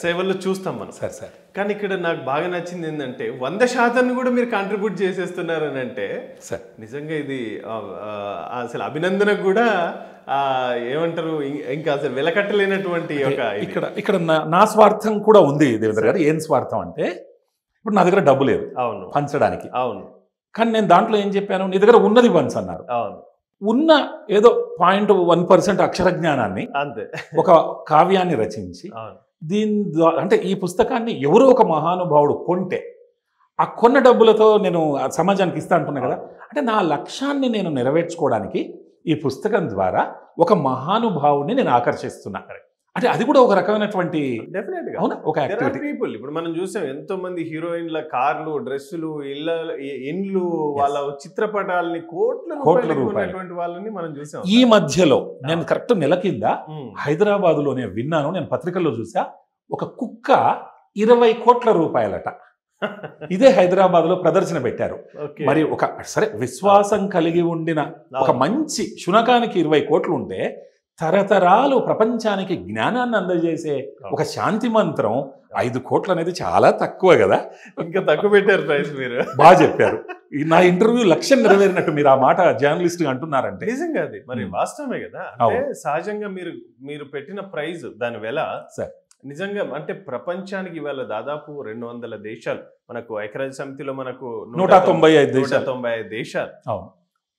సేవల్లో చూస్తాం మనం. సార్ కానీ ఇక్కడ నాకు బాగా నచ్చింది ఏంటంటే 100% కూడా మీరు కాంట్రిబ్యూట్ చేసేస్తున్నారని అంటే నిజంగా ఇది అసలు అభినందనకు కూడా ఏమంటారు, ఇంకా అసలు వెలకట్టలేనటువంటి ఒక ఇక్కడ నా స్వార్థం కూడా ఉంది దేవేంద్ర గారు. ఏం స్వార్థం అంటే, ఇప్పుడు నా దగ్గర డబ్బు లేదు అవును పంచడానికి, అవును, కానీ నేను దాంట్లో ఏం చెప్పాను, నీ దగ్గర ఉన్నది పంచ్ అన్నారు. అవును, ఉన్న ఏదో 0.1% అక్షర జ్ఞానాన్ని, అంతే, ఒక కావ్యాన్ని రచించి దీని అంటే ఈ పుస్తకాన్ని ఎవరో ఒక మహానుభావుడు కొంటే ఆ కొన్న డబ్బులతో నేను సమాజానికి ఇస్తా అంటున్నా కదా. అంటే నా లక్ష్యాన్ని నేను నెరవేర్చుకోవడానికి ఈ పుస్తకం ద్వారా ఒక మహానుభావుని నేను ఆకర్షిస్తున్నా. అంటే అది కూడా ఒక రకమైనటువంటి ఒక పీపుల్. ఇప్పుడు మనం చూసాం ఎంతో మంది హీరోయిన్ల కార్లు, డ్రెస్సులు, ఇండ్లు, వాళ్ళ చిత్రపటాలని కోట్ల రూపాయలు వాళ్ళని మనం చూసాం. ఈ మధ్యలో నేను కరెక్ట్ నెల కింద హైదరాబాద్ లోనే విన్నాను, నేను పత్రికల్లో చూసా, ఒక కుక్క 20 కోట్ల రూపాయలట. ఇదే హైదరాబాద్ లో ప్రదర్శన పెట్టారు. మరి ఒక సరే విశ్వాసం కలిగి ఉండిన ఒక మంచి శునకానికి 20 కోట్లు ఉంటే, తరతరాలు ప్రపంచానికి జ్ఞానాన్ని అందజేసే ఒక శాంతి మంత్రం 5 కోట్లు అనేది చాలా తక్కువ కదా. ఇంకా తక్కువ పెట్టారు ప్రైస్. మీరు బాగా చెప్పారు. నా ఇంటర్వ్యూ లక్ష్యం నెరవేరినట్టు మీరు ఆ మాట జర్నలిస్ట్ గా అంటున్నారంటే నిజంగా అది మరి వాస్తవమే కదా. అంటే సహజంగా మీరు పెట్టిన ప్రైజ్, దాని వెల నిజంగా అంటే ప్రపంచానికి ఇవాళ దాదాపు 200 దేశాలు, మనకు ఐక్యరాజ్య సమితిలో మనకు 195 దేశాలు,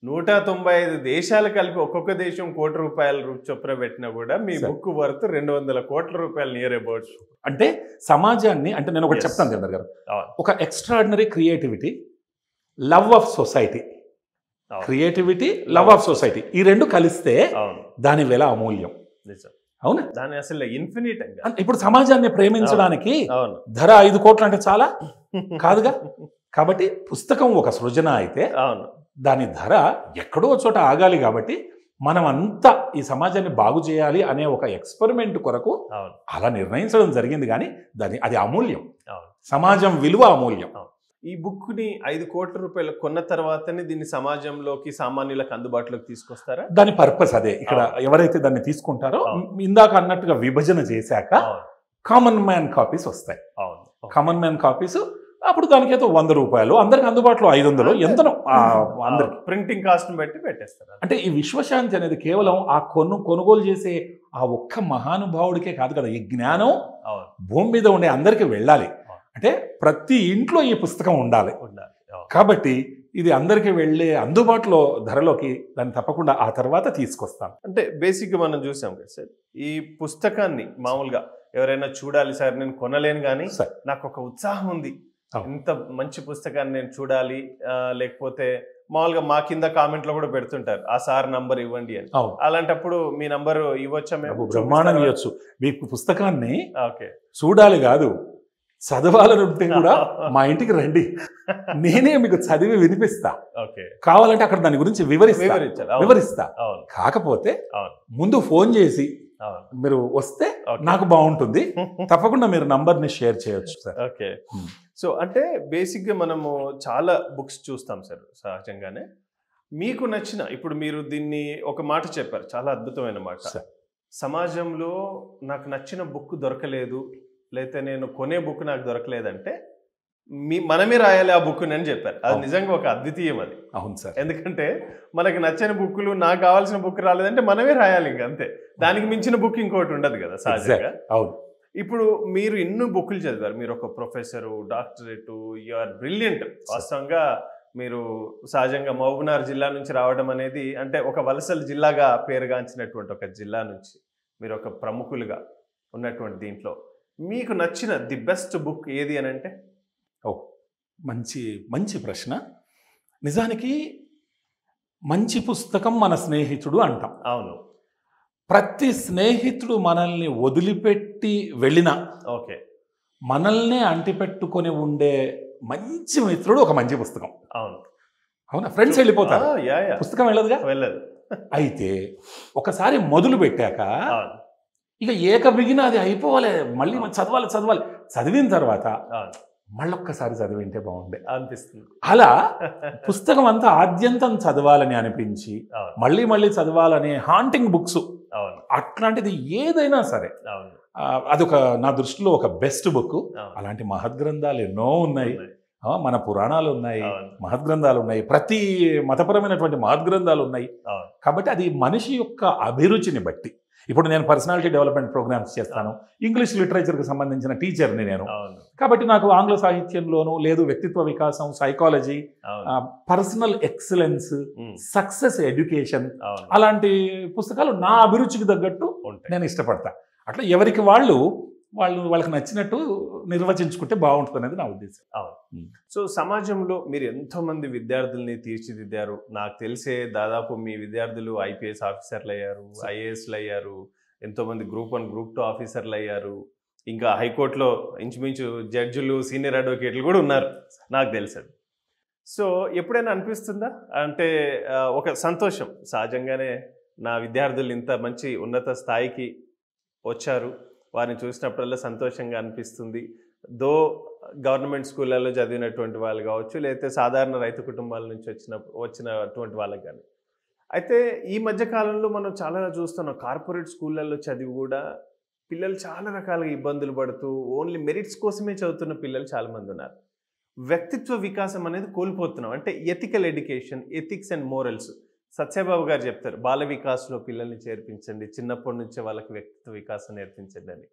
195 దేశాలు కలిపి ఒక్కొక్క దేశం ₹1 కోటి చొప్పున పెట్టినా కూడా మీ బుక్ వర్త్ 200 కోట్ల రూపాయలు నియర్ అబౌట్. అంటే సమాజాన్ని, అంటే నేను ఒకటి చెప్తాను దేవేంద్ర గారు, ఒక extraordinary creativity, love of society, creativity, love of society, ఈ రెండు కలిస్తే దాని వెల అమూల్యం. అవునా? దాని అసలు ఇన్ఫినిట్. ఇప్పుడు సమాజాన్ని ప్రేమించడానికి ధర 5 కోట్లు అంటే చాలా కాదుగా. కాబట్టి పుస్తకం ఒక సృజన అయితే దాని ధర ఎక్కడో చోట ఆగాలి. కాబట్టి మనం అంతా ఈ సమాజాన్ని బాగు చేయాలి అనే ఒక ఎక్స్పెరిమెంట్ కొరకు అలా నిర్ణయించడం జరిగింది. కానీ అది అమూల్యం, సమాజం విలువ అమూల్యం. ఈ బుక్ ని 5 కోట్ల రూపాయలు కొన్న తర్వాతనే దీన్ని సమాజంలోకి, సామాన్యులకు అందుబాటులోకి తీసుకొస్తారా? దాని పర్పస్ అదే. ఇక్కడ ఎవరైతే దాన్ని తీసుకుంటారో, ఇందాక అన్నట్టుగా విభజన చేశాక కామన్ మ్యాన్ కాపీస్ వస్తాయి. కామన్ మ్యాన్ కాపీస్ అప్పుడు దానికి ఏదో ₹100, అందరికి అందుబాటులో 500, ఎంతనో అందరికి ప్రింటింగ్ కాస్ట్ బట్టి పెట్టేస్తారు. అంటే ఈ విశ్వశాంతి అనేది కేవలం ఆ కొనుగోలు చేసే ఆ ఒక్క మహానుభావుడికే కాదు కదా. ఈ జ్ఞానం భూమి మీద ఉండే అందరికి వెళ్ళాలి. అంటే ప్రతి ఇంట్లో ఈ పుస్తకం ఉండాలి. కాబట్టి ఇది అందరికీ వెళ్ళే అందుబాటులో ధరలోకి దాన్ని తప్పకుండా ఆ తర్వాత తీసుకొస్తాం. అంటే బేసిక్గా మనం చూసాం కదా సార్, ఈ పుస్తకాన్ని మామూలుగా ఎవరైనా చూడాలి సార్, నేను కొనలేను కానీ నాకు ఒక ఉత్సాహం ఉంది, ఇంత మంచి పుస్తకాన్ని నేను చూడాలి, లేకపోతే మామూలుగా మా కింద కామెంట్లో కూడా పెడుతుంటారు ఆ సార్ నంబర్ ఇవ్వండి అని. అలాంటప్పుడు మీ నంబర్ ఇవ్వచ్చా? మేము బ్రహ్మాండంగా ఇవ్వచ్చు. మీకు పుస్తకాన్ని చూడాలి కాదు, చదవాలని ఉంటే కూడా మా ఇంటికి రండి, నేనే మీకు చదివి వినిపిస్తా. కావాలంటే అక్కడ దాని గురించి వివరిస్తా. కాకపోతే ముందు ఫోన్ చేసి మీరు వస్తే నాకు బాగుంటుంది. తప్పకుండా మీరు నంబర్ని షేర్ చేయొచ్చు సార్. ఓకే. సో అంటే బేసిక్గా మనము చాలా బుక్స్ చూస్తాం సార్ సహజంగానే. మీకు నచ్చిన, ఇప్పుడు మీరు దీన్ని ఒక మాట చెప్పారు, చాలా అద్భుతమైన మాట, సమాజంలో నాకు నచ్చిన బుక్ దొరకలేదు, లేకపోతే నేను కొనే బుక్ నాకు దొరకలేదంటే మనమే రాయాలి ఆ బుక్ని అని చెప్పారు. అది నిజంగా ఒక అద్వితీయం అది. అవును సార్. ఎందుకంటే మనకు నచ్చిన బుక్లు, నాకు కావాల్సిన బుక్ రాలేదంటే మనమే రాయాలి, ఇంక అంతే. దానికి మించిన బుక్ ఇంకోటి ఉండదు కదా సహజంగా. అవును. ఇప్పుడు మీరు ఎన్నో బుక్లు చదివారు, మీరు ఒక professor, doctorate, you are brilliant. వాస్తవంగా మీరు సహజంగా మహబూబ్నగర్ జిల్లా నుంచి రావడం అనేది, అంటే ఒక వలసల జిల్లాగా పేరుగాంచినటువంటి ఒక జిల్లా నుంచి మీరు ఒక ప్రముఖులుగా ఉన్నటువంటి దీంట్లో మీకు నచ్చిన ది బెస్ట్ బుక్ ఏది అని అంటే? మంచి ప్రశ్న. నిజానికి మంచి పుస్తకం మన స్నేహితుడు అంటాం. అవును. ప్రతి స్నేహితుడు మనల్ని వదిలిపెట్టి వెళ్ళినా మనల్నే అంటిపెట్టుకొని ఉండే మంచి మిత్రుడు ఒక మంచి పుస్తకం. అవును అవునా? ఫ్రెండ్స్ వెళ్ళిపోతారు, పుస్తకం వెళ్ళదుగా. వెళ్ళదు. అయితే ఒకసారి మొదలు పెట్టాక ఇక ఏకబిగిన అది అయిపోవాలి, మళ్ళీ చదవాలి చదవాలి. చదివిన తర్వాత మళ్ళొక్కసారి చదివింటే బాగుండే అనిపిస్తుంది. అలా పుస్తకం అంతా ఆద్యంతం చదవాలని అనిపించి మళ్ళీ మళ్ళీ చదవాలనే హాంటింగ్ బుక్స్, అట్లాంటిది ఏదైనా సరే అదొక నా దృష్టిలో ఒక బెస్ట్ బుక్. అలాంటి మహద్గ్రంథాలు ఎన్నో ఉన్నాయి, మన పురాణాలు ఉన్నాయి, మహద్గ్రంథాలు ఉన్నాయి, ప్రతి మతపరమైనటువంటి మహద్గ్రంథాలు ఉన్నాయి. కాబట్టి అది మనిషి యొక్క అభిరుచిని బట్టి. ఇప్పుడు నేను పర్సనాలిటీ డెవలప్మెంట్ ప్రోగ్రామ్స్ చేస్తాను, ఇంగ్లీష్ లిటరేచర్కి సంబంధించిన టీచర్ని నేను. కాబట్టి నాకు ఆంగ్ల సాహిత్యంలోనూ లేదు వ్యక్తిత్వ వికాసం, psychology, personal excellence, success education, అలాంటి పుస్తకాలు నా అభిరుచికి తగ్గట్టు నేను ఇష్టపడతా. అట్లా ఎవరికి వాళ్ళకి నచ్చినట్టు నిర్వచించుకుంటే బాగుంటుంది అనేది నా ఉద్దేశం. సో సమాజంలో మీరు ఎంతోమంది విద్యార్థుల్ని తీర్చిదిద్దారు. నాకు తెలిసే దాదాపు మీ విద్యార్థులు IPS ఆఫీసర్లు అయ్యారు, IASలు అయ్యారు, ఎంతోమంది Group 1 Group 2 ఆఫీసర్లు అయ్యారు, ఇంకా హైకోర్టులో ఇంచుమించు జడ్జిలు, సీనియర్ అడ్వకేట్లు కూడా ఉన్నారు నాకు తెలుసు. సో ఎప్పుడైనా అనిపిస్తుందా అంటే ఒక సంతోషం, సహజంగానే నా విద్యార్థులు ఇంత మంచి ఉన్నత స్థాయికి వచ్చారు, వారిని చూసినప్పుడల్లా సంతోషంగా అనిపిస్తుంది. దో గవర్నమెంట్ స్కూళ్ళల్లో చదివినటువంటి వాళ్ళు కావచ్చు, లేకపోతే సాధారణ రైతు కుటుంబాల నుంచి వచ్చినటువంటి వాళ్ళకి కానీ. అయితే ఈ మధ్యకాలంలో మనం చాలా చూస్తున్నాం, కార్పొరేట్ స్కూళ్ళల్లో చదివి కూడా పిల్లలు చాలా రకాలుగా ఇబ్బందులు పడుతూ ఓన్లీ మెరిట్స్ కోసమే చదువుతున్న పిల్లలు చాలామంది ఉన్నారు. వ్యక్తిత్వ వికాసం అనేది కోల్పోతున్నాం. అంటే ethical education, ethics and morals, Satyababu గారు చెప్తారు, బాల వికాస్లో పిల్లల్ని చేర్పించండి, చిన్నప్పటి నుంచే వాళ్ళకి వ్యక్తిత్వ వికాసం నేర్పించండి అని.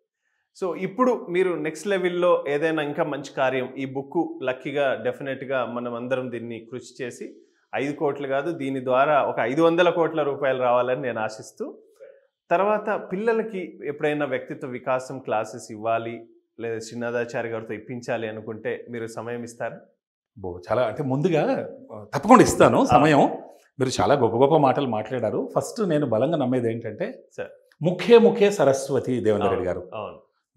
సో ఇప్పుడు మీరు నెక్స్ట్ లెవెల్లో ఏదైనా ఇంకా మంచి కార్యం, ఈ బుక్ లక్కీగా డెఫినెట్గా మనం అందరం దీన్ని కృషి చేసి 5 కోట్లు కాదు, దీని ద్వారా ఒక 500 కోట్ల రూపాయలు రావాలని నేను ఆశిస్తూ, తర్వాత పిల్లలకి ఎప్పుడైనా వ్యక్తిత్వ వికాసం క్లాసెస్ ఇవ్వాలి లేదా శ్రీనాథాచార్య గారితో ఇప్పించాలి అనుకుంటే మీరు సమయం ఇస్తారా? చాలా అంటే ముందుగా తప్పకుండా ఇస్తాను సమయం. మీరు చాలా గొప్ప గొప్ప మాటలు మాట్లాడారు. ఫస్ట్ నేను బలంగా నమ్మేది ఏంటంటే, ముఖే సరస్వతి దేవేంద్ర రెడ్డి గారు,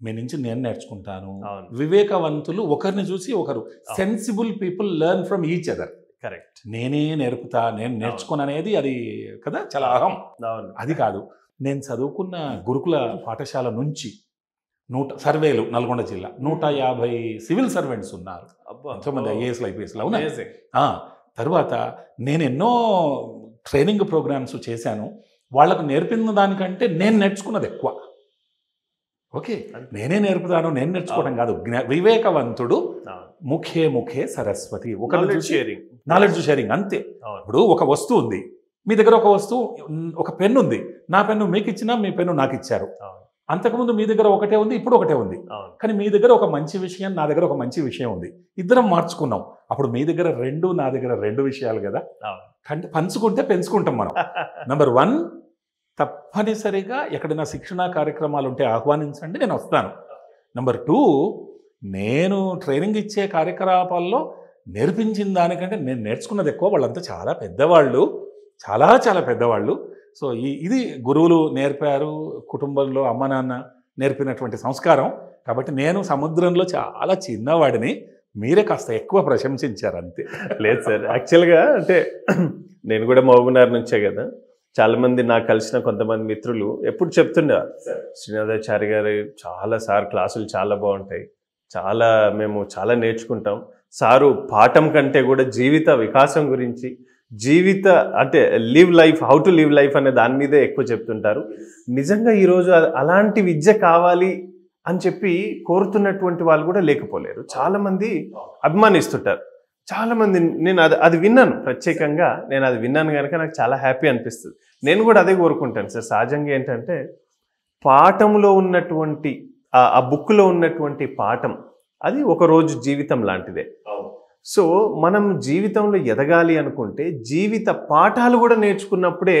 మీ నుంచి నేను నేర్చుకుంటాను. వివేకవంతులు ఒకరిని చూసి ఒకరు, sensible people learn from each other. Correct. నేనే నేర్పుతా, నేను నేర్చుకుని అనేది అది కదా చాలా అహం. అది కాదు. నేను చదువుకున్న గురుకుల పాఠశాల నుంచి సర్వేలు నల్గొండ జిల్లా 150 సివిల్ సర్వెంట్స్ ఉన్నారు, ఎంతోమంది IASలు IPSలు. అవునా? తర్వాత నేను ఎన్నో ట్రైనింగ్ ప్రోగ్రామ్స్ చేశాను. వాళ్ళకు నేర్పిన దానికంటే నేను నేర్చుకున్నది ఎక్కువ. ఓకే, నేనే నేర్పుతాను, నేను నేర్చుకోవడం కాదు. వివేకవంతుడు ముఖే సరస్వతి, ఒక నాలెడ్జ్ షేరింగ్ అంతే. ఇప్పుడు ఒక వస్తువు ఉంది, మీ దగ్గర ఒక వస్తువు, ఒక పెన్ను ఉంది, నా పెన్ను మీకు ఇచ్చినా మీ పెన్ను నాకు ఇచ్చారు. అంతకుముందు మీ దగ్గర ఒకటే ఉంది, ఇప్పుడు ఒకటే ఉంది. కానీ మీ దగ్గర ఒక మంచి విషయం, నా దగ్గర ఒక మంచి విషయం ఉంది, ఇద్దరం మార్చుకున్నాం. అప్పుడు మీ దగ్గర 2, నా దగ్గర 2 విషయాలు కదా. పంచుకుంటే పెంచుకుంటాం మనం. నెంబర్ 1, తప్పనిసరిగా ఎక్కడైనా శిక్షణా కార్యక్రమాలు ఉంటే ఆహ్వానించండి, నేను వస్తాను. నెంబర్ 2, నేను ట్రైనింగ్ ఇచ్చే కార్యకలాపాల్లో నేర్పించిన దానికంటే నేను నేర్చుకున్నది ఎక్కువ. వాళ్ళంతా చాలా పెద్దవాళ్ళు, చాలా చాలా పెద్దవాళ్ళు. సో ఇది గురువులు నేర్పారు, కుటుంబంలో అమ్మ నాన్న నేర్పినటువంటి సంస్కారం. కాబట్టి నేను సముద్రంలో చాలా చిన్నవాడిని, మీరే కాస్త ఎక్కువ ప్రశంసించారు అంతే. లేదు సార్, యాక్చువల్గా అంటే నేను కూడా మహబూబ్నగర్ నుంచే కదా. చాలామంది నాకు కలిసిన కొంతమంది మిత్రులు ఎప్పుడు చెప్తున్నారు, శ్రీనాథాచార్య గారు సార్ క్లాసులు చాలా బాగుంటాయి, మేము చాలా నేర్చుకుంటాం. సారు పాఠం కంటే కూడా జీవిత వికాసం గురించి, అంటే live life, how to live life అనే దాని మీదే ఎక్కువ చెప్తుంటారు. నిజంగా ఈరోజు అలాంటి విద్య కావాలి అని చెప్పి కోరుతున్నటువంటి వాళ్ళు కూడా లేకపోలేరు. చాలామంది అభిమానిస్తుంటారు. చాలామంది నేను అది విన్నాను, ప్రత్యేకంగా నేను అది విన్నాను కనుక నాకు చాలా హ్యాపీ అనిపిస్తుంది. నేను కూడా అదే కోరుకుంటాను సార్. సహజంగా ఏంటంటే పాఠంలో ఉన్నటువంటి ఆ బుక్లో ఉన్నటువంటి పాఠం అది ఒకరోజు జీవితం లాంటిదే. సో మనం జీవితంలో ఎదగాలి అనుకుంటే జీవిత పాఠాలు కూడా నేర్చుకున్నప్పుడే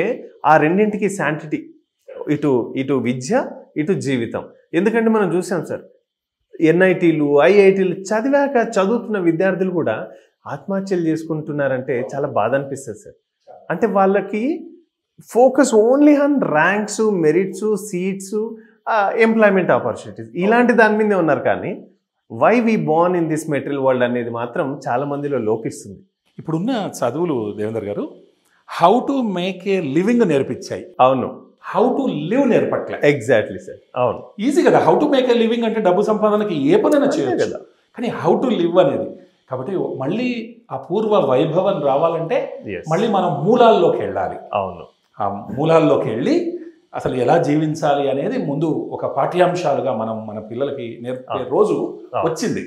ఆ రెండింటికి శాంటిటీ, ఇటు విద్య, ఇటు జీవితం. ఎందుకంటే మనం చూసాం సార్, NITలు IITలు చదువుతున్న విద్యార్థులు కూడా ఆత్మహత్యలు చేసుకుంటున్నారంటే చాలా బాధ అనిపిస్తుంది సార్. అంటే వాళ్ళకి focus only on ranks, merits, seats, employment opportunities ఇలాంటి దాని మీదే ఉన్నారు. కానీ why we born in this material world అనేది మాత్రం చాలా మందిలో లోపిస్తుంది. ఇప్పుడున్న చదువులు Devender garu how to make a living నేర్పించాయి, అవును, హౌ టు లివ్ నేర్పట్లే. ఎగ్జాక్ట్లీ సార్, అవును. ఈజీ కదా, how to make a living అంటే డబ్బు సంపాదనకి ఏ పనైనా చేయొచ్చు కదా, కానీ హౌ టు లివ్ అనేది. కాబట్టి మళ్ళీ ఆ పూర్వ వైభవం రావాలంటే మళ్ళీ మనం మూలాల్లోకి వెళ్ళాలి. అవును, ఆ మూలాల్లోకి వెళ్ళి అసలు ఎలా జీవించాలి అనేది ముందు ఒక పాఠ్యాంశాలుగా మనం మన పిల్లలకి నేర్పే రోజు వచ్చింది.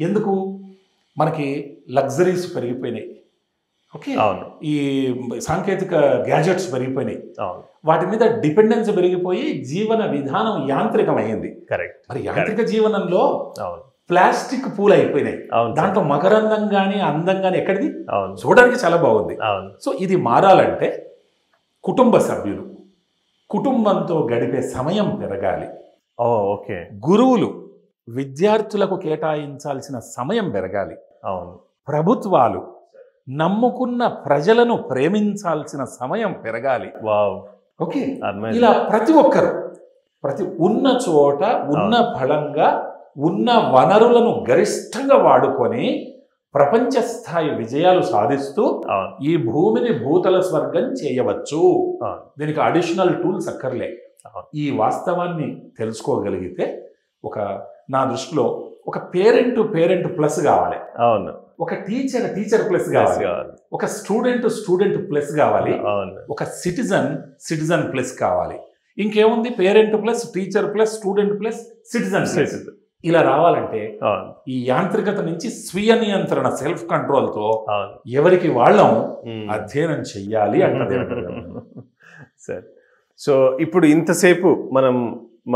ఎందుకు? మనకి లగ్జరీస్ పెరిగిపోయినాయి, ఓకే, ఈ సాంకేతిక గ్యాజెట్స్ పెరిగిపోయినాయి, వాటి మీద డిపెండెన్స్ పెరిగిపోయి జీవన విధానం యాంత్రికమైంది. కరెక్ట్. మరి యాంత్రిక జీవనంలో ప్లాస్టిక్ పూలు అయిపోయినాయి, దాంట్లో మకరందం కానీ అందం కానీ ఎక్కడిది? చూడడానికి చాలా బాగుంది. సో ఇది మారాలంటే కుటుంబ సభ్యులు కుటుంబంతో గడిపే సమయం పెరగాలి. ఓకే. గురువులు విద్యార్థులకు కేటాయించాల్సిన సమయం పెరగాలి. అవును. ప్రభుత్వాలు నమ్ముకున్న ప్రజలను ప్రేమించాల్సిన సమయం పెరగాలి. ఓకే. ఇలా ప్రతి ఒక్కరు ఉన్న చోట ఉన్న ఫలంగా ఉన్న వనరులను గరిష్టంగా వాడుకొని ప్రపంచ స్థాయి విజయాలు సాధిస్తూ ఈ భూమిని భూతల స్వర్గం చేయవచ్చు. దీనికి అడిషనల్ టూల్స్ అక్కర్లే. ఈ వాస్తవాన్ని తెలుసుకోగలిగితే నా దృష్టిలో ఒక పేరెంట్ ప్లస్ కావాలి, అవును, ఒక టీచర్ ప్లస్ కావాలి, ఒక స్టూడెంట్ ప్లస్ కావాలి, ఒక సిటిజన్ ప్లస్ కావాలి. ఇంకేముంది? Parent plus teacher plus student plus citizen plus. ఇలా రావాలంటే ఈ యాంత్రికత నుంచి స్వీయ నియంత్రణ, సెల్ఫ్ కంట్రోల్తో ఎవరికి వాళ్ళం అధ్యయనం చెయ్యాలి అంటే. సార్, సో ఇప్పుడు ఇంతసేపు మనం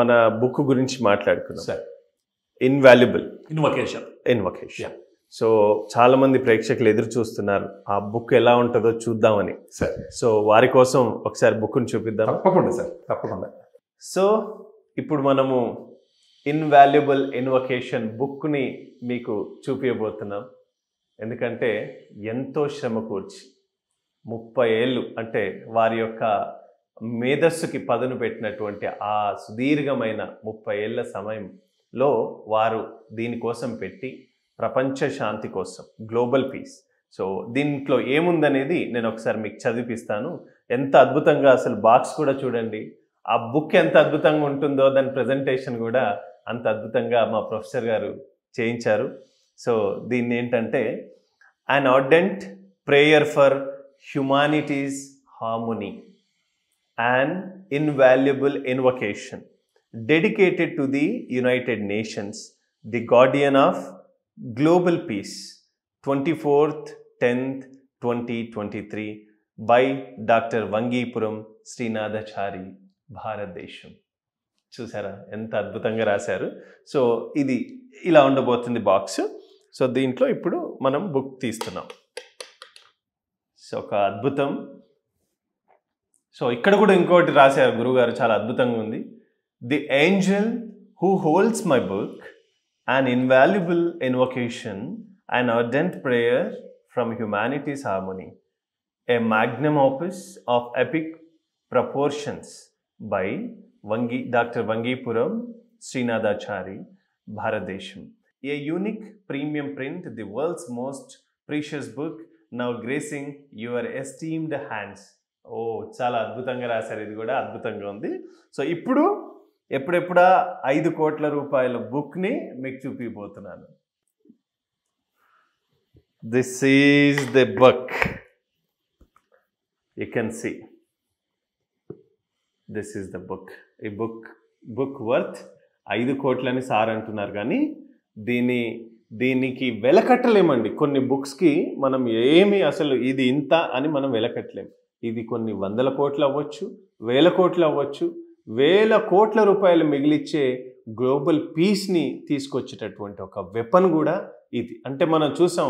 మన బుక్ గురించి మాట్లాడుకున్నాం సార్, ఇన్వాల్యుబుల్ ఇన్వకేషన్. సో చాలా మంది ప్రేక్షకులు ఎదురు చూస్తున్నారు ఆ బుక్ ఎలా ఉంటుందో చూద్దామని సార్. సో వారి కోసం ఒకసారి బుక్ని చూపిద్దాం. తప్పకుండా సార్, తప్పకుండా. సో ఇప్పుడు మనము ఇన్వాల్యుబుల్ ఇన్వకేషన్ బుక్ని మీకు చూపించబోతున్నాం. ఎందుకంటే ఎంతో శ్రమ కూర్చి 30 ఏళ్ళు అంటే వారి యొక్క మేధస్సుకి పదును పెట్టినటువంటి ఆ సుదీర్ఘమైన 30 ఏళ్ల సమయంలో వారు దీనికోసం పెట్టి ప్రపంచ శాంతి కోసం, గ్లోబల్ పీస్. సో దీంట్లో ఏముందనేది నేను ఒకసారి మీకు చదివిపిస్తాను. ఎంత అద్భుతంగా, అసలు బాక్స్ కూడా చూడండి, ఆ బుక్ ఎంత అద్భుతంగా ఉంటుందో దాని ప్రజెంటేషన్ కూడా అంత అద్భుతంగా మా ప్రొఫెసర్ గారు చేయించారు. సో దీన్ని ఏంటంటే an ardent prayer for humanity's harmony, an invaluable invocation dedicated to the United Nations, the guardian of global peace, 24th 10th 2023 by Dr. Vangipuram Srinadachari, భారతదేశం. చూసారా ఎంత అద్భుతంగా రాశారు. సో ఇది ఇలా ఉండబోతుంది బాక్స్. సో దీంట్లో ఇప్పుడు మనం బుక్ తీస్తున్నాం. సో ఒక అద్భుతం. సో ఇక్కడ కూడా ఇంకోటి రాశారు గురుగారు, చాలా అద్భుతంగా ఉంది. The Angel who holds my book, an invaluable invocation, an ardent prayer from humanity's harmony, a magnum opus of epic proportions by Dr. Vangipuram Srinadachari, Bharatdesham. A unique premium print, the world's most precious book, now gracing your esteemed hands. చాలా అద్భుతంగా రాశారు. ఇది కూడా అద్భుతంగా ఉంది. So ఇప్పుడు ఎప్పుడెప్పుడా 5 కోట్ల రూపాయల బుక్ని మీకు చూపిపోతున్నాను. This is the book. You can see this is the book. ఈ బుక్ వర్త్ 5 కోట్లని సార్ అంటున్నారు, కానీ దీనికి వెలకట్టలేమండి. కొన్ని బుక్స్కి మనం అసలు ఇది ఇంత అని మనం వెలకట్టలేము. ఇది కొన్ని 100 కోట్లు అవ్వచ్చు, 1000 కోట్లు అవ్వచ్చు, 1000 కోట్ల రూపాయలు మిగిలిచ్చే గ్లోబల్ పీస్ని తీసుకొచ్చేటటువంటి ఒక వెపన్ కూడా ఇది. అంటే మనం చూసాం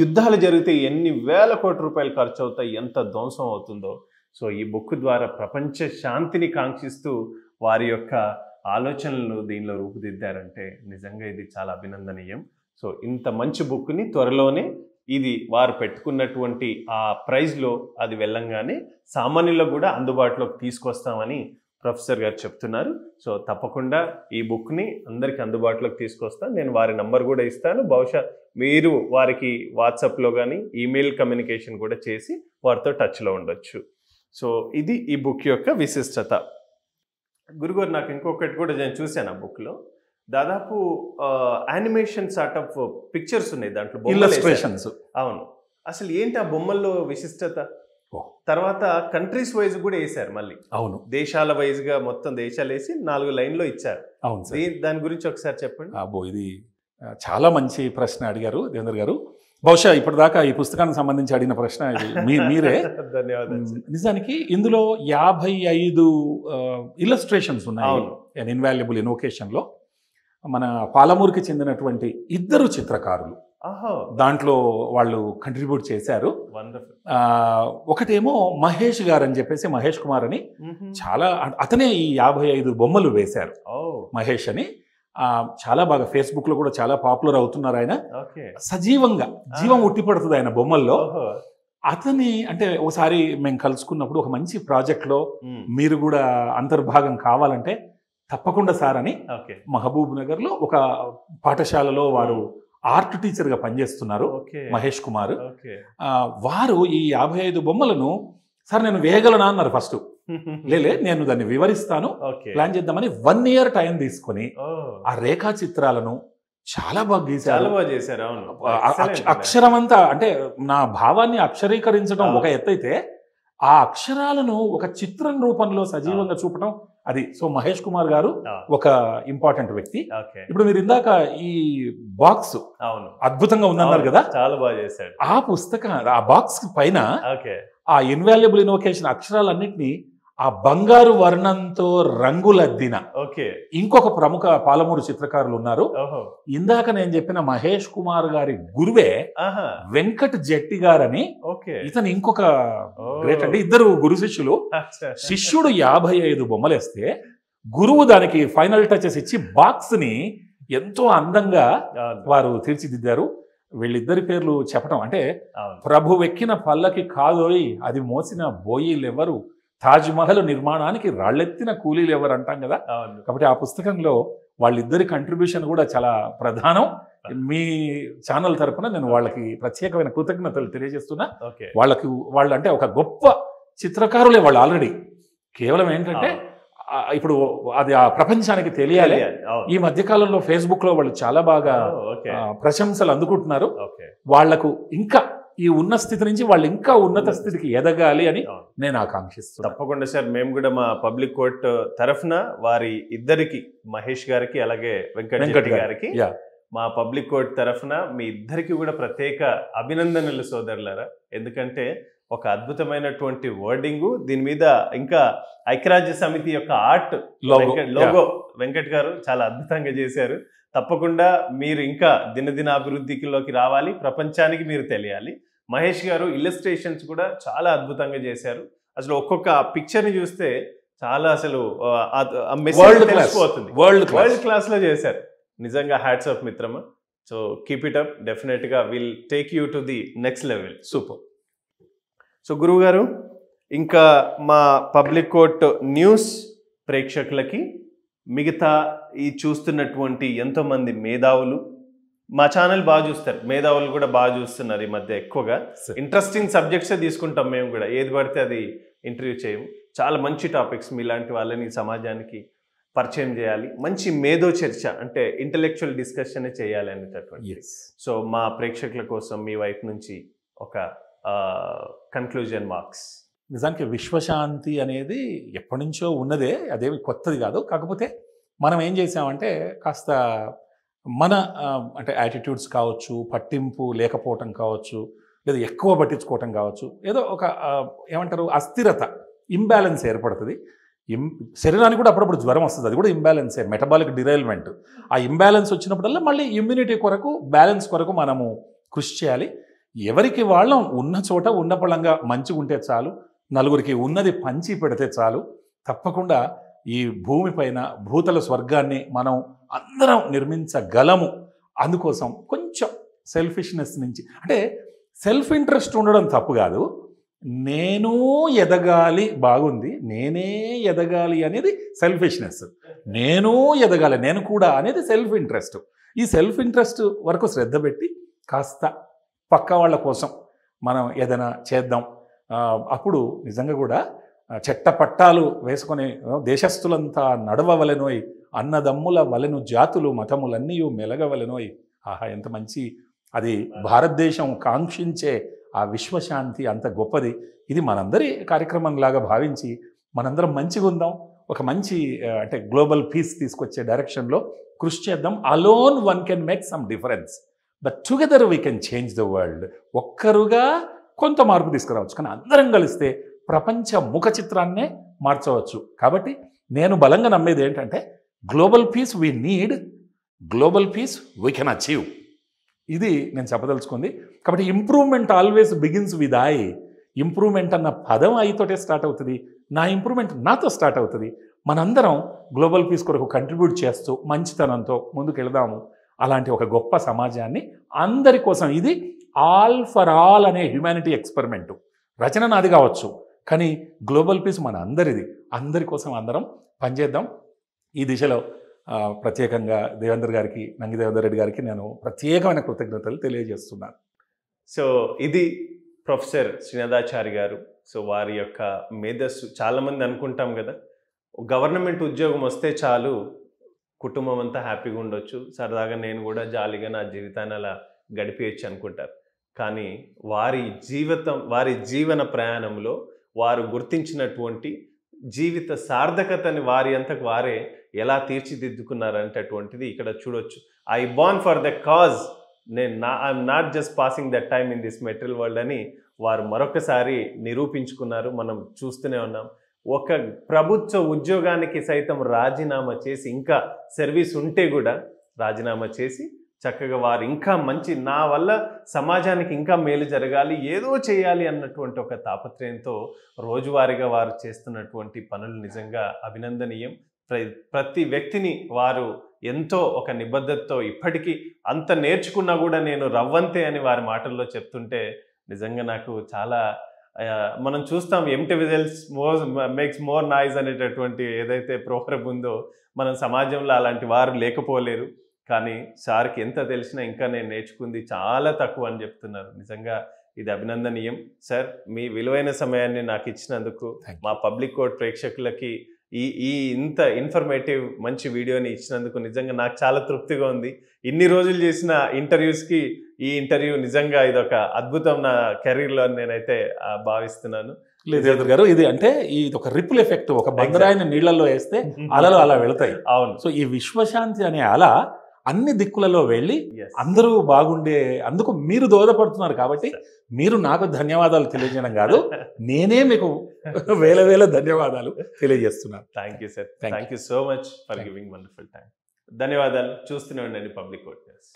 యుద్ధాలు జరిగితే ఎన్ని 1000 కోట్ల రూపాయలు ఖర్చు అవుతాయి, ఎంత ధ్వంసం అవుతుందో. సో ఈ బుక్ ద్వారా ప్రపంచ శాంతిని కాంక్షిస్తూ వారి యొక్క ఆలోచనలను దీనిలో రూపుదిద్దారంటే నిజంగా ఇది చాలా అభినందనీయం. సో ఇంత మంచి బుక్ని త్వరలోనే ఇది వారు పెట్టుకున్నటువంటి ఆ ప్రైజ్లో అది వెళ్ళంగానే సామాన్యులకు కూడా అందుబాటులోకి తీసుకొస్తామని ప్రొఫెసర్ గారు చెప్తున్నారు. సో తప్పకుండా ఈ బుక్ని అందరికి అందుబాటులోకి తీసుకొస్తాను. నేను వారి నంబర్ కూడా ఇస్తాను. బహుశా మీరు వారికి వాట్సాప్లో కానీ ఈమెయిల్ కమ్యూనికేషన్ కూడా చేసి వారితో టచ్లో ఉండొచ్చు. సో ఇది ఈ బుక్ యొక్క విశిష్టత. గురుగారు, నాకు ఇంకొకటి కూడా నేను చూశాను ఆ బుక్లో. దాదాపు యానిమేషన్ సార్ట్ ఆఫ్ పిక్చర్స్ ఉన్నాయి దాంట్లో, ఇల్లస్ట్రేషన్స్. అవును, అసలు ఏంటి ఆ బొమ్మల్లో విశిష్టత? తర్వాత కంట్రీస్ వైజ్ కూడా వేశారు మళ్ళీ. అవును, దేశాల వైజ్ గా మొత్తం దేశాలు వేసి 4 లైన్లో ఇచ్చారు. అవును సార్. దాని గురించి ఒకసారి చెప్పండి. ఇది చాలా మంచి ప్రశ్న అడిగారు దేవేంద్ర గారు. బహుశా ఇప్పటిదాకా ఈ పుస్తకానికి సంబంధించి అడిగిన ప్రశ్న ఇది మీరే. ధన్యవాదాలు. నిజానికి ఇందులో 55 ఇల్లస్ట్రేషన్స్ ఉన్నాయి. అండ్ ఇన్వాల్యుబుల్ ఇన్వొకేషన్లో మన పాలమూరుకి చెందినటువంటి 2 చిత్రకారులు దాంట్లో వాళ్ళు కంట్రిబ్యూట్ చేశారు. ఒకటేమో మహేష్ గారు అని చెప్పేసి, మహేష్ కుమార్ అని, చాలా అతనే ఈ 55 బొమ్మలు వేశారు. మహేష్ అని చాలా బాగా ఫేస్బుక్ లో కూడా చాలా పాపులర్ అవుతున్నారు. ఆయన సజీవంగా జీవం ఉట్టిపడుతుంది ఆయన బొమ్మల్లో. అతని అంటే ఒకసారి మేము కలుసుకున్నప్పుడు ఒక మంచి ప్రాజెక్ట్లో మీరు కూడా అంతర్భాగం కావాలంటే తప్పకుండా సార్ అని, మహబూబ్ నగర్ లో ఒక పాఠశాలలో వారు ఆర్ట్ టీచర్ గా పనిచేస్తున్నారు మహేష్ కుమార్. వారు ఈ 55 బొమ్మలను సార్ నేను వేయగలనా అన్నారు ఫస్ట్. లేలే నేను దాన్ని వివరిస్తాను, ప్లాన్ చేద్దామని 1 year టైం తీసుకొని ఆ రేఖా చిత్రాలను చాలా బాగా గీశారు. అక్షరం అంతా అంటే నా భావాన్ని అక్షరీకరించడం ఒక ఎత్తు అయితే, ఆ అక్షరాలను ఒక చిత్రం రూపంలో సజీవంగా చూపడం అది. సో మహేష్ కుమార్ గారు ఒక ఇంపార్టెంట్ వ్యక్తి. ఇప్పుడు మీరు ఇందాక ఈ బాక్స్ అద్భుతంగా ఉందన్నారు కదా, చాలా బాగా చేశారు. ఆ పుస్తకం ఆ బాక్స్ పైన ఆ ఇన్వాల్యుబుల్ ఇన్వొకేషన్ అక్షరాలన్నింటినీ ఆ బంగారు వర్ణంతో రంగులద్దిన ఇంకొక ప్రముఖ పాలమూరు చిత్రకారులు ఉన్నారు. ఇందాక నేను చెప్పిన మహేష్ కుమార్ గారి గురువే వెంకట్ జెట్టి గారని, ఇతను ఇంకొక గ్రేట్. అంటే 2 గురు శిష్యులు. శిష్యుడు 55 బొమ్మలు వేస్తే గురువు దానికి ఫైనల్ టచెస్ ఇచ్చి బాక్స్ ని ఎంతో అందంగా వారు తీర్చిదిద్దారు. వీళ్ళిద్దరి పేర్లు చెప్పడం అంటే, ప్రభు ఎక్కిన పల్లకి కాదోయ్ అది మోసిన బోయిలెవరు, తాజ్ మహల్ నిర్మాణానికి రాళ్లెత్తిన కూలీలు ఎవరు అంటాం కదా. కాబట్టి ఆ పుస్తకంలో వాళ్ళిద్దరి కంట్రిబ్యూషన్ కూడా చాలా ప్రధానం. మీ ఛానల్ తరఫున నేను వాళ్ళకి ప్రత్యేకమైన కృతజ్ఞతలు తెలియజేస్తున్నా. వాళ్ళు అంటే ఒక గొప్ప చిత్రకారులే వాళ్ళు ఆల్రెడీ. కేవలం ఏంటంటే ఇప్పుడు అది ఆ ప్రపంచానికి తెలియాలి. ఈ మధ్యకాలంలో ఫేస్బుక్ లో వాళ్ళు చాలా బాగా ప్రశంసలు అందుకుంటున్నారు. వాళ్లకు ఇంకా ఈ ఉన్న స్థితి నుంచి వాళ్ళు ఇంకా ఉన్నత స్థితికి ఎదగాలి అని నేను ఆకాంక్షిస్తున్నాను. తప్పకుండా సార్, మేము కూడా మా పబ్లిక్ కోర్ట్ తరఫున వారి ఇద్దరికి, మహేష్ గారికి అలాగే వెంకట్ గారికి, మా పబ్లిక్ కోర్ట్ తరఫున మీ ఇద్దరికి కూడా ప్రత్యేక అభినందనలు సోదరులారా. ఎందుకంటే ఒక అద్భుతమైనటువంటి వర్డింగు, దీని మీద ఇంకా ఐక్యరాజ్య సమితి యొక్క ఆర్ట్ లోగో వెంకట్ గారు చాలా అద్భుతంగా చేశారు. తప్పకుండా మీరు ఇంకా దినదిన అభివృద్ధిలోకి రావాలి, ప్రపంచానికి మీరు తెలియాలి. మహేష్ గారు ఇల్లస్ట్రేషన్స్ కూడా చాలా అద్భుతంగా చేశారు. అసలు ఒక్కొక్క పిక్చర్ని చూస్తే చాలా అసలు తెలిసిపోతుంది. వరల్డ్ క్లాస్ లో చేశారు. నిజంగా హ్యాట్స్ ఆఫ్ మిత్రమా. So keep it up. Definite గా will take you to the next level. Super. So గురువు గారు, ఇంకా మా పబ్లిక్ కోర్ట్ న్యూస్ ప్రేక్షకులకి, మిగతా ఈ చూస్తున్నటువంటి ఎంతోమంది మేధావులు, మా ఛానల్ బాగా చూస్తారు, మేధావులు కూడా బాగా చూస్తున్నారు ఈ మధ్య. ఎక్కువగా ఇంట్రెస్టింగ్ సబ్జెక్ట్సే తీసుకుంటాం మేము కూడా, ఏది పడితే అది ఇంటర్వ్యూ చేయము. చాలా మంచి టాపిక్స్ మీలాంటి వాళ్ళని సమాజానికి పరిచయం చేయాలి, మంచి మేధో చర్చ అంటే ఇంటలెక్చువల్ డిస్కషన్ చేయాలి అనేటటువంటి. సో మా ప్రేక్షకుల కోసం మీ వైపు నుంచి ఒక కన్క్లూజన్ మార్క్స్. నిజానికి విశ్వశాంతి అనేది ఎప్పటి నుంచో ఉన్నదే, అదేమి కొత్తది కాదు. కాకపోతే మనం ఏం చేసామంటే కాస్త మన అంటే యాటిట్యూడ్స్ కావచ్చు, పట్టింపు లేకపోవటం కావచ్చు, లేదా ఎక్కువ పట్టించుకోవటం కావచ్చు, ఏదో ఒక ఏమంటారు అస్థిరత, ఇంబ్యాలెన్స్ ఏర్పడుతుంది. శరీరానికి కూడా అప్పుడప్పుడు జ్వరం వస్తుంది, అది కూడా ఇంబ్యాలెన్సే, మెటబాలిక్ డిరైల్మెంట్. ఆ ఇంబ్యాలెన్స్ వచ్చినప్పుడల్లా మళ్ళీ ఇమ్యూనిటీ కొరకు, బ్యాలెన్స్ కొరకు మనము కృషి చేయాలి. ఎవరికి వాళ్ళం ఉన్న చోట ఉన్న పళంగా మంచిగా ఉంటే చాలు, నలుగురికి ఉన్నది పంచి పెడితే చాలు. తప్పకుండా ఈ భూమిపైన భూతల స్వర్గాన్ని మనం అందరం నిర్మించగలము. అందుకోసం కొంచెం సెల్ఫిష్నెస్ నుంచి, అంటే సెల్ఫ్ ఇంట్రెస్ట్ ఉండడం తప్పు కాదు. నేను ఎదగాలి బాగుంది, నేనే ఎదగాలి అనేది సెల్ఫిష్నెస్, నేను ఎదగాలి నేను కూడా అనేది సెల్ఫ్ ఇంట్రెస్ట్. ఈ సెల్ఫ్ ఇంట్రెస్ట్ వరకు శ్రద్ధ పెట్టి కాస్త పక్క వాళ్ళ కోసం మనం ఏదైనా చేద్దాం. అప్పుడు నిజంగా కూడా చెట్ట పట్టాలు వేసుకొని దేశస్థులంతా నడవవలెనోయ్, అన్నదమ్ముల వలెను జాతులు మతములన్నీ మెలగవలెనోయ్. ఆహా, ఎంత మంచి, అది భారతదేశం కాంక్షించే ఆ విశ్వశాంతి అంత గొప్పది. ఇది మనందరి కార్యక్రమంలాగా భావించి మనందరం మంచిగా ఉందాం, ఒక మంచి అంటే గ్లోబల్ పీస్ తీసుకొచ్చే డైరెక్షన్లో కృషి చేద్దాం. Alone one can make some difference, but together we can change the world. ఒక్కరుగా కొంత మార్పు తీసుకురావచ్చు, కానీ అందరం కలిస్తే ప్రపంచ ముఖ చిత్రాన్నే మార్చవచ్చు. కాబట్టి నేను బలంగా నమ్మేది ఏంటంటే global peace we need, global peace we can achieve. ఇది నేను చెప్పదలుచుకుంది. కాబట్టి improvement always begins with I. Improvement అన్న పదం ఐతోటే స్టార్ట్ అవుతుంది. నా ఇంప్రూవ్మెంట్ నాతో స్టార్ట్ అవుతుంది. మనందరం గ్లోబల్ పీస్ కొరకు కంట్రిబ్యూట్ చేస్తూ మంచితనంతో ముందుకు వెళదాము. అలాంటి ఒక గొప్ప సమాజాన్ని అందరి కోసం, ఇది ఆల్ ఫర్ ఆల్ అనే హ్యుమానిటీ ఎక్స్పెరిమెంటు. రచన నాది కావచ్చు, కానీ గ్లోబల్ పీస్ మన అందరిది. అందరి కోసం అందరం పనిచేద్దాం. ఈ దిశలో ప్రత్యేకంగా దేవేందర్ గారికి, నంగి దేవేందర్ రెడ్డి గారికి నేను ప్రత్యేకమైన కృతజ్ఞతలు తెలియజేస్తున్నాను. సో ఇది ప్రొఫెసర్ శ్రీనాథాచారి గారు. సో వారి యొక్క మేధస్సు, చాలామంది అనుకుంటాం కదా గవర్నమెంట్ ఉద్యోగం వస్తే చాలు కుటుంబం అంతా హ్యాపీగా ఉండొచ్చు, సరదాగా నేను కూడా జాలీగా నా జీవితాన్ని అలా గడిపేయచ్చు అనుకుంటారు. కానీ వారి జీవన ప్రయాణంలో వారు గుర్తించినటువంటి జీవిత సార్థకతని వారి అంతకు వారే ఎలా తీర్చిదిద్దుకున్నారంటే అటువంటిది ఇక్కడ చూడొచ్చు. I born for the cause, I'm not just passing that time in this material world అని వారు మరొకసారి నిరూపించుకున్నారు. మనం చూస్తూనే ఉన్నాం. ఒక ప్రభుత్వ ఉద్యోగానికి సైతం రాజీనామా చేసి, ఇంకా సర్వీస్ ఉంటే కూడా రాజీనామా చేసి చక్కగా వారు ఇంకా మంచి, నా వల్ల సమాజానికి ఇంకా మేలు జరగాలి, ఏదో చేయాలి అన్నటువంటి ఒక తాపత్రయంతో రోజువారీగా వారు చేస్తున్నటువంటి పనులు నిజంగా అభినందనీయం. ప్రతి వ్యక్తిని వారు ఎంతో ఒక నిబద్ధతతో, ఇప్పటికీ అంత నేర్చుకున్నా కూడా నేను రవ్వంతే అని వారి మాటల్లో చెప్తుంటే నిజంగా నాకు చాలా, మనం చూస్తాం empty whistles makes more noise అనేటటువంటి ఏదైతే ప్రోగ్రామ్ ఉందో, మన సమాజంలో అలాంటి వారు లేకపోలేరు. కానీ సార్కి ఎంత తెలిసినా ఇంకా నేను నేర్చుకుంది చాలా తక్కువ అని చెప్తున్నారు. నిజంగా ఇది అభినందనీయం. సార్, మీ విలువైన సమయాన్ని నాకు ఇచ్చినందుకు, మా పబ్లిక్ కోర్ట్ ప్రేక్షకులకి ఈ ఇంత ఇన్ఫర్మేటివ్ మంచి వీడియోని ఇచ్చినందుకు నిజంగా నాకు చాలా తృప్తిగా ఉంది. ఇన్ని రోజులు చేసిన ఇంటర్వ్యూస్కి ఈ ఇంటర్వ్యూ నిజంగా ఇదొక అద్భుతం నా కెరీర్లో అని నేనైతే భావిస్తున్నాను. దేవేంద్ర గారు, ఇది అంటే ఇది ఒక రిపుల్ ఎఫెక్ట్. ఒక బండరాయిని నీళ్లలో వేస్తే అలలు అలా వెళతాయి. అవును. సో ఈ విశ్వశాంతి అనే అల అన్ని దిక్కులలో వెళ్ళి అందరూ బాగుండే, అందుకు మీరు దోహదపడుతున్నారు. కాబట్టి మీరు నాకు ధన్యవాదాలు తెలియజేయడం కాదు, నేనే మీకు వేల వేల ధన్యవాదాలు తెలియజేస్తున్నాను. Thank you sir. Thank you so much for giving wonderful time. ధన్యవాదాలు. చూస్తూనే ఉండండి పబ్లిక్ కోర్ట్ న్యూస్.